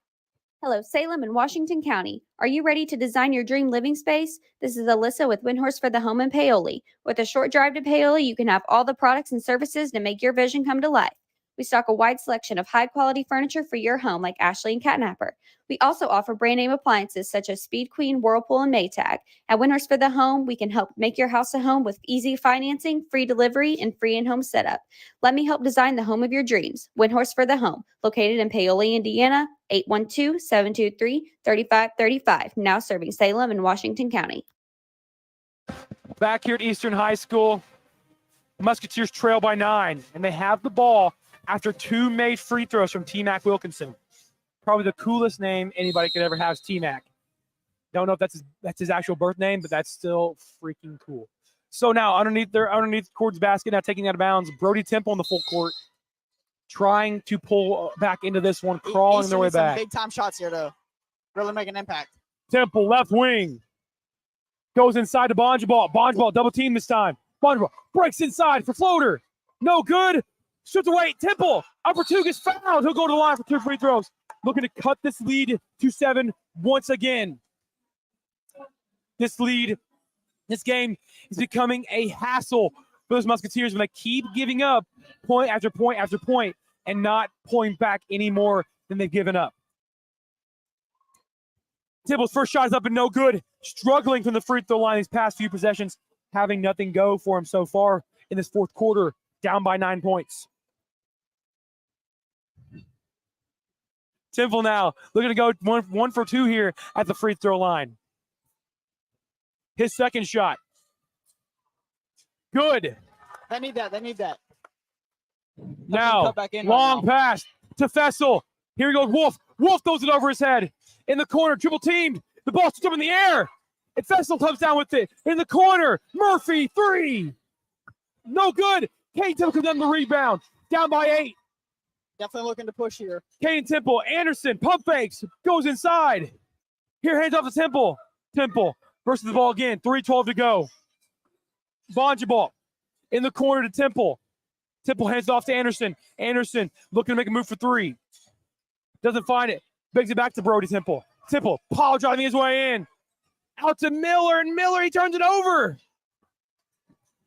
Hello, Salem and Washington County. Are you ready to design your dream living space? This is Alyssa with Windhorse for the Home in Paoli. With a short drive to Paoli, you can have all the products and services to make your vision come to life. We stock a wide selection of high-quality furniture for your home like Ashley and Catnapper. We also offer brand-name appliances such as Speed Queen, Whirlpool, and Maytag. At Winners for the Home, we can help make your house a home with easy financing, free delivery, and free in-home setup. Let me help design the home of your dreams. Windhorse for the Home, located in Paoli, Indiana, 812-723-3535. Now serving Salem and Washington County. Back here at Eastern High School, Musketeers trail by 9, and they have the ball after 2 made free throws from T-Mac Wilkinson. Probably the coolest name anybody could ever have is T-Mac. Don't know if that's his actual birth name, but that's still freaking cool. So now underneath Cord's basket, now taking out of bounds, Brody Temple in the full court, trying to pull back into this one, crawling their way back. Big time shots here to really make an impact. Temple left wing goes inside to Bonjabal. Bonjabal double team this time. Bonjabal breaks inside for floater. No good. Shoots away. Temple upper 2 gets fouled. He'll go to the line for 2 free throws. Looking to cut this lead to 7 once again. This game is becoming a hassle for those Musketeers when they keep giving up point after point after point and not pulling back any more than they've given up. Temple's first shot is up and no good. Struggling from the free throw line these past few possessions, having nothing go for him so far in this fourth quarter, down by 9 points. Temple now looking to go one for 2 here at the free throw line. His second shot. Good. They need that. Now, long pass to Fessel. Here he goes, Wolf. Wolf throws it over his head. In the corner, triple teamed. The ball's still in the air. And Fessel comes down with it. In the corner, Murphy, 3. No good. Caden Temple comes down the rebound. Down by 8. Definitely looking to push here. Caden Temple, Anderson, pump fakes, goes inside. Here, hands off to Temple. Temple versus the ball again. 3:12 to go. Bonjabal in the corner to Temple. Temple hands off to Anderson. Anderson looking to make a move for 3. Doesn't find it. Begs it back to Brody Temple. Temple, Paul driving his way in. Out to Miller, and Miller, he turns it over.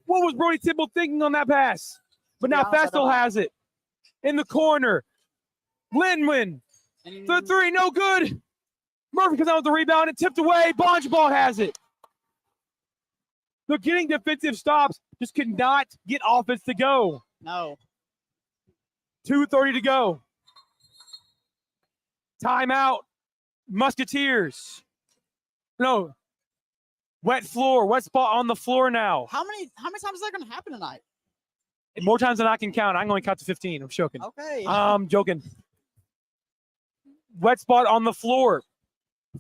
What was Brody Temple thinking on that pass? But now Fessel has it. In the corner. Linwin. The 3, no good. Murphy comes out with the rebound and tipped away. Bonjabal has it. They're getting defensive stops, just could not get offense to go. No. 2:30 to go. Timeout. Musketeers. No. Wet floor. Wet spot on the floor now. How many times is that going to happen tonight? More times than I can count. I'm going to count to 15. I'm joking. Okay. I'm joking. Wet spot on the floor.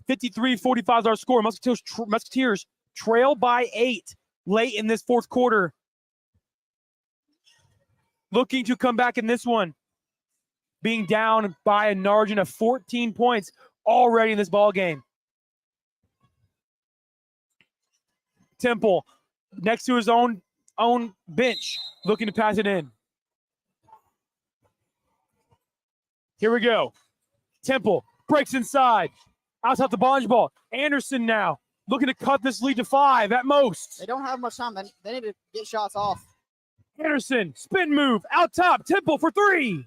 53-45 is our score. Musketeers trail by 8 late in this fourth quarter. Looking to come back in this one. Being down by a margin of 14 points already in this ball game. Temple next to his own bench, looking to pass it in. Here we go. Temple breaks inside. Outside the Bonjabal. Anderson now looking to cut this lead to 5 at most. They don't have much time. They need to get shots off. Anderson, spin move, out top. Temple for 3.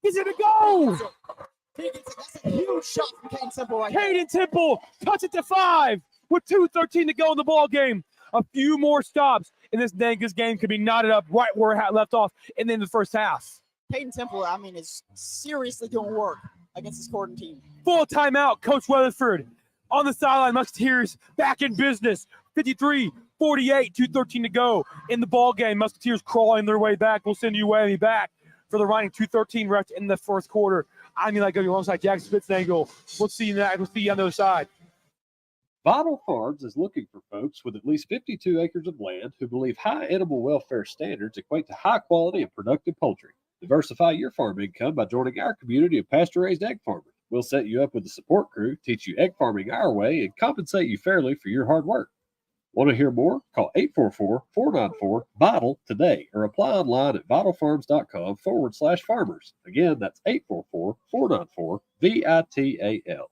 He's going to go. That's a huge shot from Caden Temple right there. Caden Temple cuts it to 5 with 2:13 to go in the ball game. A few more stops, and this game could be knotted up right where it left off in the first half. Caden Temple, is seriously doing work against this Corydon team. Full timeout, Coach Weatherford. On the sideline, Musketeers back in business. 53-48, 2:13 to go in the ball game. Musketeers crawling their way back. We'll send you way back for the running 2:13 left in the first quarter. I'm like going alongside Jack Spitznagel. We'll see you on the other side. Vital Farms is looking for folks with at least 52 acres of land who believe high animal welfare standards equate to high quality and productive poultry. Diversify your farm income by joining our community of pasture-raised egg farmers. We'll set you up with a support crew, teach you egg farming our way, and compensate you fairly for your hard work. Want to hear more? Call 844-494-VITAL today or apply online at vitalfarms.com/farmers. Again, that's 844-494-VITAL.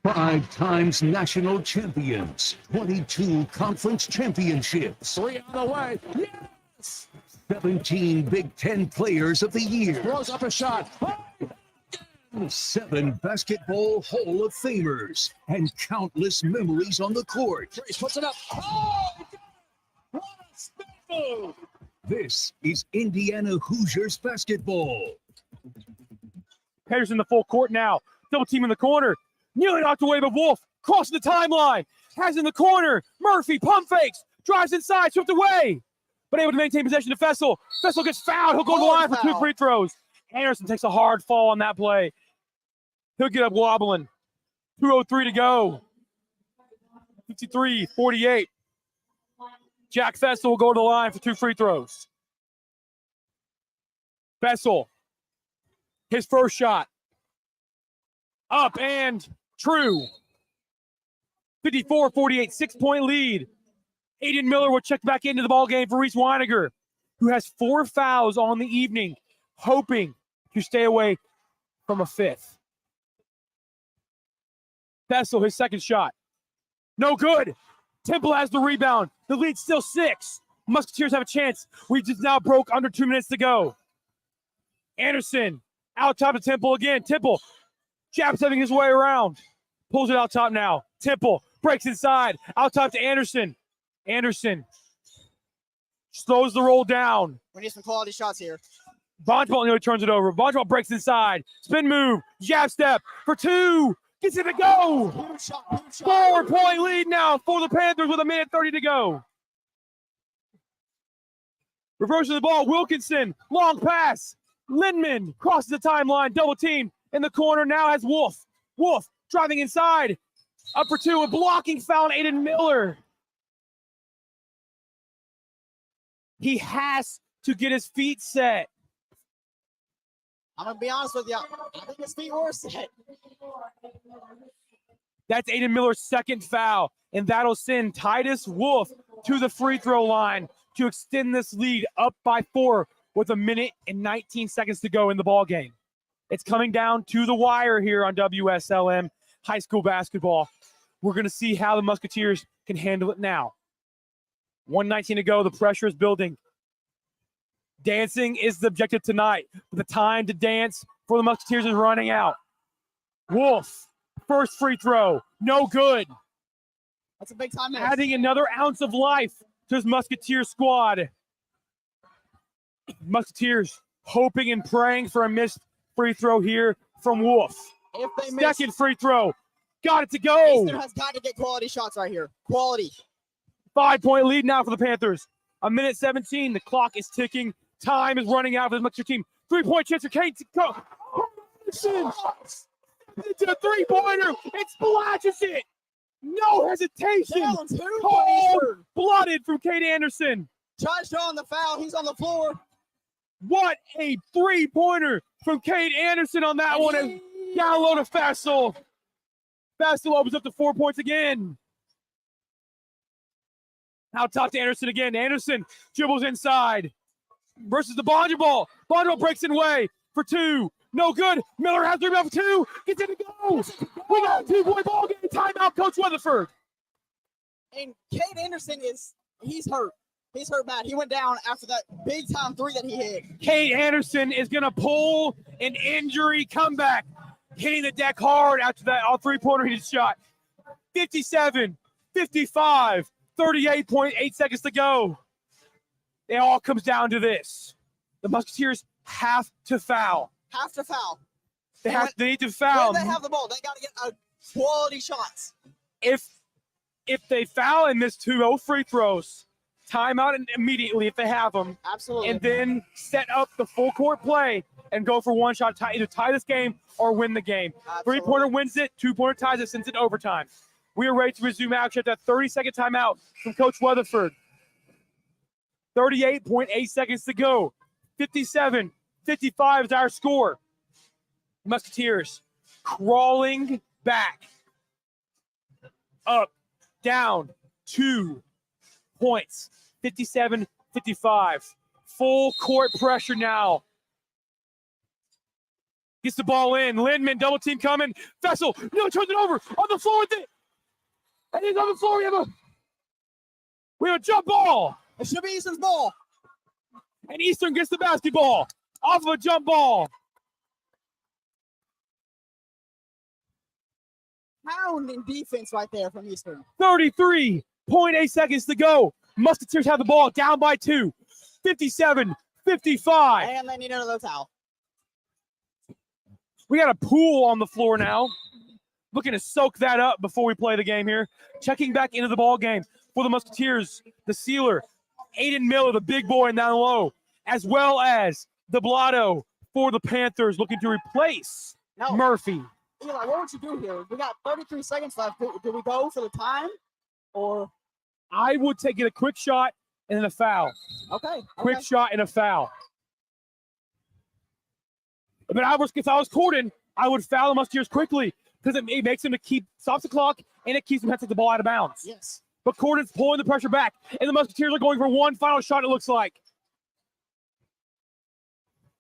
5 times national champions, 22 conference championships, 3 on the way. Yes! 17 Big Ten Players of the Year, Throws up a shot. 7 basketball Hall of Famers, and countless memories on the court. Trace puts it up. Oh, what a spin move! This is Indiana Hoosiers basketball. Panthers in the full court now. Double team in the corner. Nearly knocked away by Wolf. Crossing the timeline. Has in the corner. Murphy pump fakes. Drives inside. Swept away. But able to maintain possession to Fessel. Fessel gets fouled. He'll go to the line for 2 free throws. Anderson takes a hard fall on that play. He'll get up wobbling. 2:03 to go. 53-48. Jack Fessel will go to the line for 2 free throws. Fessel. His first shot. Up and true. 54-48, 6-point lead. Aiden Miller will check back into the ballgame for Reese Weiniger, who has 4 fouls on the evening, hoping to stay away from a 5th. Fessel, his second shot. No good. Temple has the rebound. The lead's still 6. Musketeers have a chance. We just now broke under 2 minutes to go. Anderson out top to Temple again. Temple jabs having his way around. Pulls it out top now. Temple breaks inside. Out top to Anderson. Anderson slows the roll down. We need some quality shots here. Bonjball nearly turns it over. Bonjball breaks inside. Spin move. Jab step for 2. Gets it to go. 4-point lead now for the Panthers with 1:30 to go. Reversing the ball. Wilkinson. Long pass. Lindman crosses the timeline. Double team in the corner. Now has Wolf. Wolf driving inside. Up for 2. A blocking foul on Aiden Miller. He has to get his feet set. I'm going to be honest with you. I think his feet were set. That's Aiden Miller's second foul, and that'll send Titus Wolf to the free throw line to extend this lead up by 4 with 1:19 to go in the ball game. It's coming down to the wire here on WSLM high school basketball. We're going to see how the Musketeers can handle it now. 1:19 to go. The pressure is building. Dancing is the objective tonight. The time to dance for the Musketeers is running out. Wolf, first free throw, no good. That's a big time miss. Adding another ounce of life to his Musketeer squad. Musketeers hoping and praying for a missed free throw here from Wolf. If they miss, second free throw, got it to go. Eastern has got to get quality shots right here. Quality. 5-point lead now for the Panthers. 1:17. The clock is ticking. Time is running out for the Musketeer team. 3-point chance for Kane to go. Anderson. It's a 3-pointer. It splashes it. No hesitation. Cold-blooded from Kate Anderson. Josh on the foul. He's on the floor. What a 3-pointer from Kate Anderson on that one. And down low to Fessel. Fessel opens up to 4 points again. Out top to Anderson again. Anderson dribbles inside. Versus the Bonjball. Bonjball breaks in way for 2. No good. Miller has the rebound for 2. Gets it to go. We got a 2-point ball game. Timeout, Coach Weatherford. And Kate Anderson he's hurt. He's hurt bad. He went down after that big time 3 that he hit. Kate Anderson is going to pull an injury comeback. Hitting the deck hard after that 3-pointer he just shot. 57, 55, 38.8 seconds to go. It all comes down to this. The Musketeers have to foul. Have to foul. They need to foul. When they have the ball, they got to get quality shots. If they foul and miss 2 free throws, timeout immediately if they have them. Absolutely. And then set up the full court play and go for one shot, either tie this game or win the game. Absolutely. 3-pointer wins it, 2-pointer ties it, sends it overtime. We are ready to resume action at that 30-second timeout from Coach Weatherford. 38.8 seconds to go. 57-55 is our score. Musketeers crawling back. Up, down, 2 points. 57-55. Full court pressure now. Gets the ball in. Lindman, double team coming. Fessel, no, turns it over on the floor with it. And he's on the floor. We have a jump ball. It should be Eastern's ball. And Eastern gets the basketball off of a jump ball. Pounding defense right there from Eastern. 33.8 seconds to go. Musketeers have the ball down by 2. 57-55. And they need another foul. We got a pool on the floor now. Looking to soak that up before we play the game here. Checking back into the ball game for the Musketeers, the sealer, Aiden Miller, the big boy down low, as well as the Blotto for the Panthers, looking to replace Murphy. Eli, what would you do here? We got 33 seconds left. Do we go for the time? Or I would take it a quick shot and then a foul. Okay. Quick shot and a foul. But if I was Corydon, I would foul the Musketeers quickly because it makes them stops the clock and it keeps them taking the ball out of bounds. Yes. But Corydon's pulling the pressure back, and the Musketeers are going for one final shot, it looks like.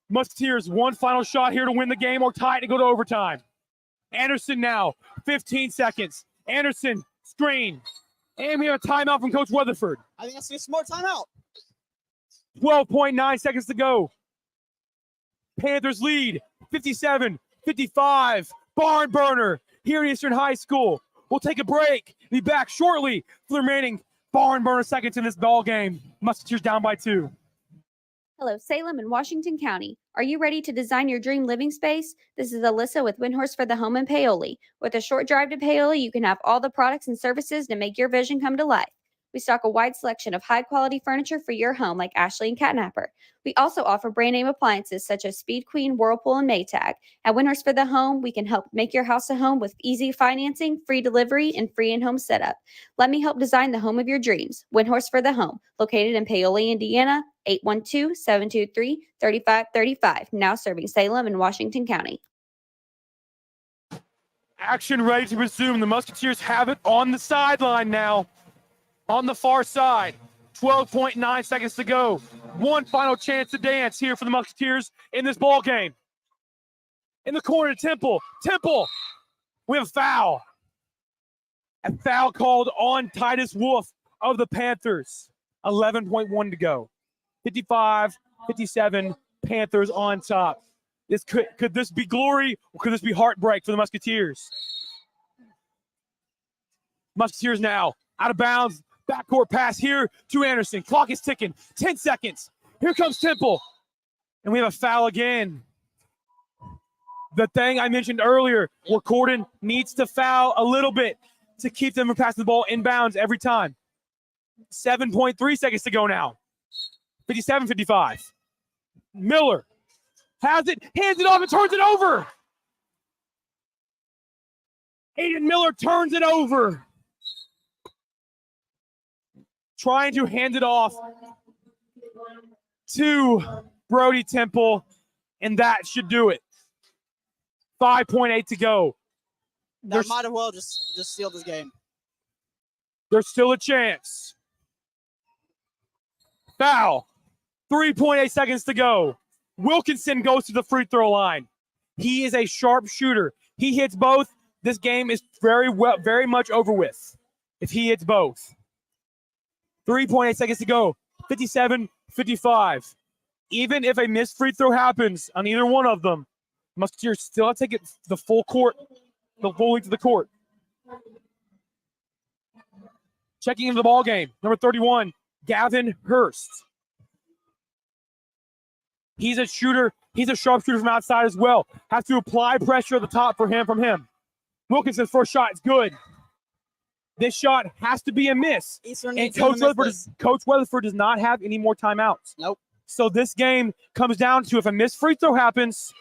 Musketeers, one final shot here to win the game or tie it to go to overtime. Anderson now, 15 seconds. Anderson, screen. And we have a timeout from Coach Weatherford. I think that's a smart timeout. 12.9 seconds to go. Panthers lead, 57-55. Barn burner here at Eastern High School. We'll take a break. Be back shortly for the remaining barn burner seconds in this ball game. Musketeers down by 2. Hello, Salem and Washington County. Are you ready to design your dream living space? This is Alyssa with Windhorse for the Home in Paoli. With a short drive to Paoli, you can have all the products and services to make your vision come to life. We stock a wide selection of high-quality furniture for your home like Ashley and Catnapper. We also offer brand-name appliances such as Speed Queen, Whirlpool, and Maytag. At Windhorse for the Home, we can help make your house a home with easy financing, free delivery, and free in-home setup. Let me help design the home of your dreams. Windhorse for the Home, located in Paoli, Indiana, 812-723-3535. Now serving Salem and Washington County. Action ready to resume. The Musketeers have it on the sideline now. On the far side, 12.9 seconds to go. One final chance to dance here for the Musketeers in this ball game. In the corner, Temple. Temple, we have a foul. A foul called on Titus Wolf of the Panthers. 11.1 to go. 55-57, Panthers on top. Could this be glory or could this be heartbreak for the Musketeers? Musketeers now out of bounds. Backcourt pass here to Anderson. Clock is ticking. 10 seconds. Here comes Temple. And we have a foul again. The thing I mentioned earlier, where Corydon needs to foul a little bit to keep them from passing the ball inbounds every time. 7.3 seconds to go now. 57-55. Miller has it, hands it off, and turns it over. Aiden Miller turns it over. Trying to hand it off to Brody Temple, and that should do it. 5.8 to go. That might as well just seal this game. There's still a chance. Foul. 3.8 seconds to go. Wilkinson goes to the free throw line. He is a sharp shooter. He hits both. This game is very much over with if he hits both. 3.8 seconds to go. 57-55. Even if a missed free throw happens on either one of them, Musketeers still have to take it the full length of the court. Checking into the ball game, number 31, Gavin Hurst. He's a shooter. He's a sharpshooter from outside as well. Has to apply pressure at the top from him. Wilkinson's first shot is good. This shot has to be a miss. And Coach Weatherford does not have any more timeouts. Nope. So this game comes down to if a missed free throw happens,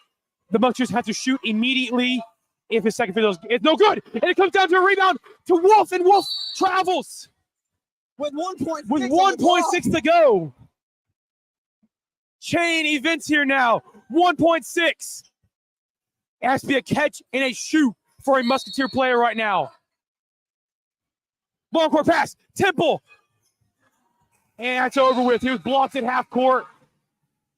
the Musketeers have to shoot immediately. If his second free throw is no good, and it comes down to a rebound to Wolf, and Wolf travels with 1.6 to go. Chain events here now. 1.6. It has to be a catch and a shoot for a Musketeer player right now. Long court pass. Temple. And it's over with. He was blocked at half court.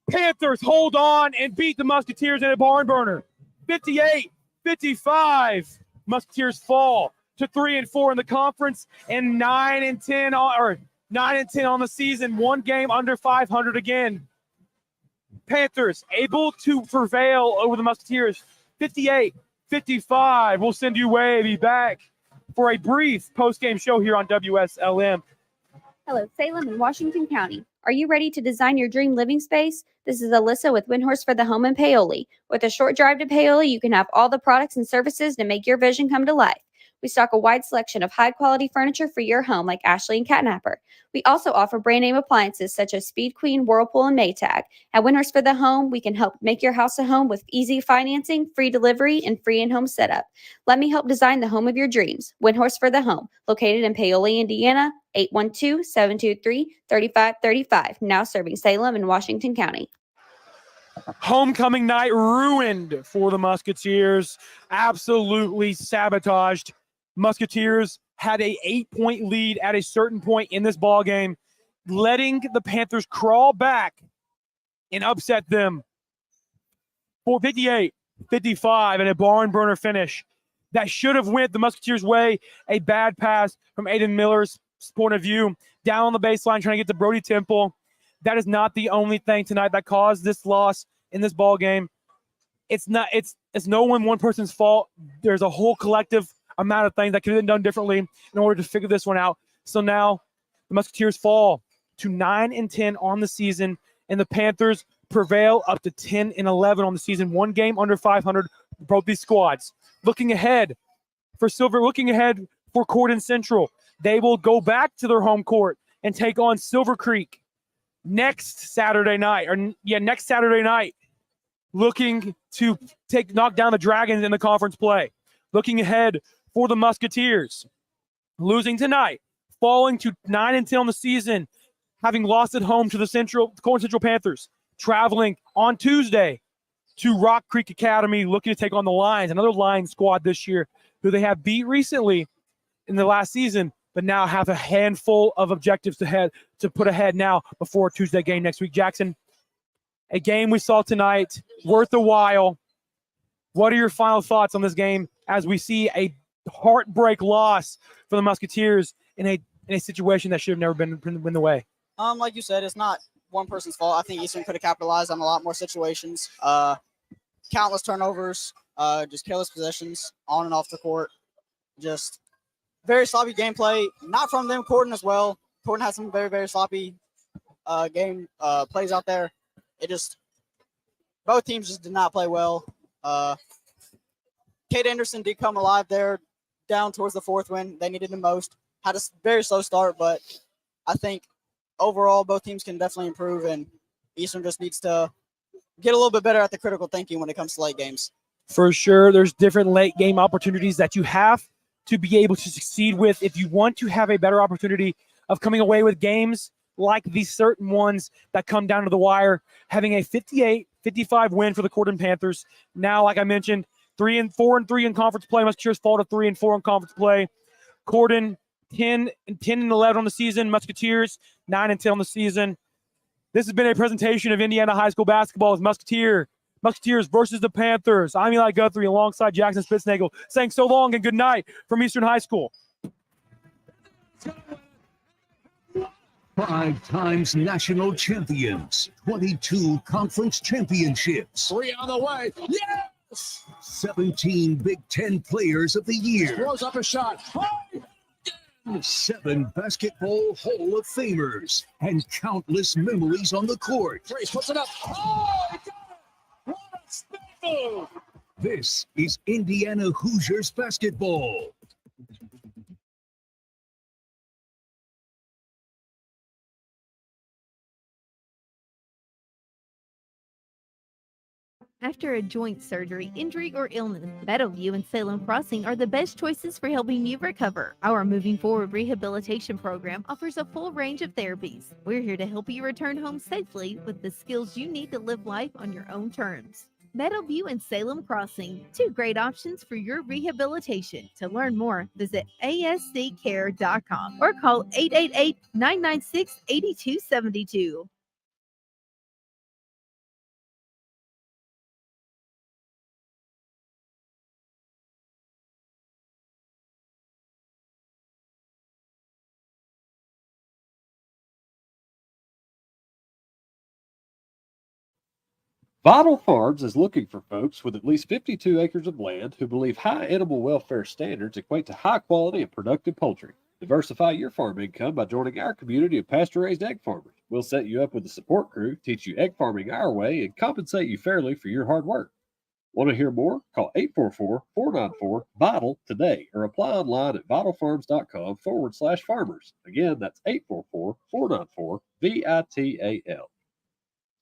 Panthers hold on and beat the Musketeers in a barn burner. 58-55. Musketeers fall to 3-4 in the conference and 9-10 on the season. One game under 500 again. Panthers able to prevail over the Musketeers 58-55. We'll send you way back for a brief post-game show here on WSLM. Hello, Salem and Washington County. Are you ready to design your dream living space? This is Alyssa with Windhorse for the Home in Paoli. With a short drive to Paoli, you can have all the products and services to make your vision come to life. We stock a wide selection of high-quality furniture for your home like Ashley and Catnapper. We also offer brand-name appliances such as Speed Queen, Whirlpool, and Maytag. At Windhorse for the Home, we can help make your house a home with easy financing, free delivery, and free in-home setup. Let me help design the home of your dreams. Windhorse for the Home, located in Paoli, Indiana, 812-723-3535. Now serving Salem and Washington County. Homecoming night ruined for the Musketeers. Absolutely sabotaged. Musketeers had a 8-point lead at a certain point in this ball game, letting the Panthers crawl back and upset them for 58-55 in a barn burner finish. That should have went the Musketeers' way. A bad pass from Aiden Miller's point of view, down on the baseline trying to get to Brody Temple. That is not the only thing tonight that caused this loss in this ball game. It's no one person's fault. There's a whole collective amount of things that could have been done differently in order to figure this one out. So now the Musketeers fall to 9-10 on the season, and the Panthers prevail up to 10-11 on the season. One game under 500, both these squads. Looking ahead for Corydon Central, they will go back to their home court and take on Silver Creek next Saturday night, looking to knock down the Dragons in the conference play. Looking ahead for the Musketeers, losing tonight, falling to 9-10 on the season, having lost at home to the Corydon Central Panthers, traveling on Tuesday to Rock Creek Academy, looking to take on the Lions, another Lions squad this year, who they have beat recently in the last season, but now have a handful of objectives to put ahead now before Tuesday game next week. Jackson, a game we saw tonight, worth a while. What are your final thoughts on this game as we see a heartbreak loss for the Musketeers in a situation that should have never been the way? Like you said, it's not one person's fault. I think Eastern could have capitalized on a lot more situations. Countless turnovers, just careless possessions on and off the court. Just very sloppy gameplay, not from them. Corydon as well. Corydon had some very, very sloppy game plays out there. Both teams just did not play well. Kate Anderson did come alive there down towards the fourth when they needed the most. Had a very slow start, but I think overall both teams can definitely improve, and Eastern just needs to get a little bit better at the critical thinking when it comes to late games. For sure, there's different late game opportunities that you have to be able to succeed with if you want to have a better opportunity of coming away with games like these certain ones that come down to the wire. Having a 58-55 win for the Corydon Panthers. Now, like I mentioned, 3-4 in conference play. Musketeers fall to 3-4 in conference play. Corydon 10-11 on the season. Musketeers 9-10 on the season. This has been a presentation of Indiana High School basketball as Musketeers versus the Panthers. I'm Eli Guthrie alongside Jackson Spitznagel saying so long and good night from Eastern High School. 5 times national champions, 22 conference championships. 3 on the way. Yes! 17 Big Ten Players of the Year. Throws up a shot. 7 basketball Hall of Famers and countless memories on the court. Trace puts it up. Oh, he got it! What a spin move! This is Indiana Hoosiers basketball. After a joint surgery, injury, or illness, Meadowview and Salem Crossing are the best choices for helping you recover. Our Moving Forward rehabilitation program offers a full range of therapies. We're here to help you return home safely with the skills you need to live life on your own terms. Meadowview and Salem Crossing, 2 great options for your rehabilitation. To learn more, visit asccare.com or call 888-996-8272. Vital Farms is looking for folks with at least 52 acres of land who believe high animal welfare standards equate to high quality and productive poultry. Diversify your farm income by joining our community of pasture-raised egg farmers. We'll set you up with a support crew, teach you egg farming our way, and compensate you fairly for your hard work. Want to hear more? Call 844-494-VITAL today or apply online at vitalfarms.com/farmers. Again, that's 844-494-VITAL.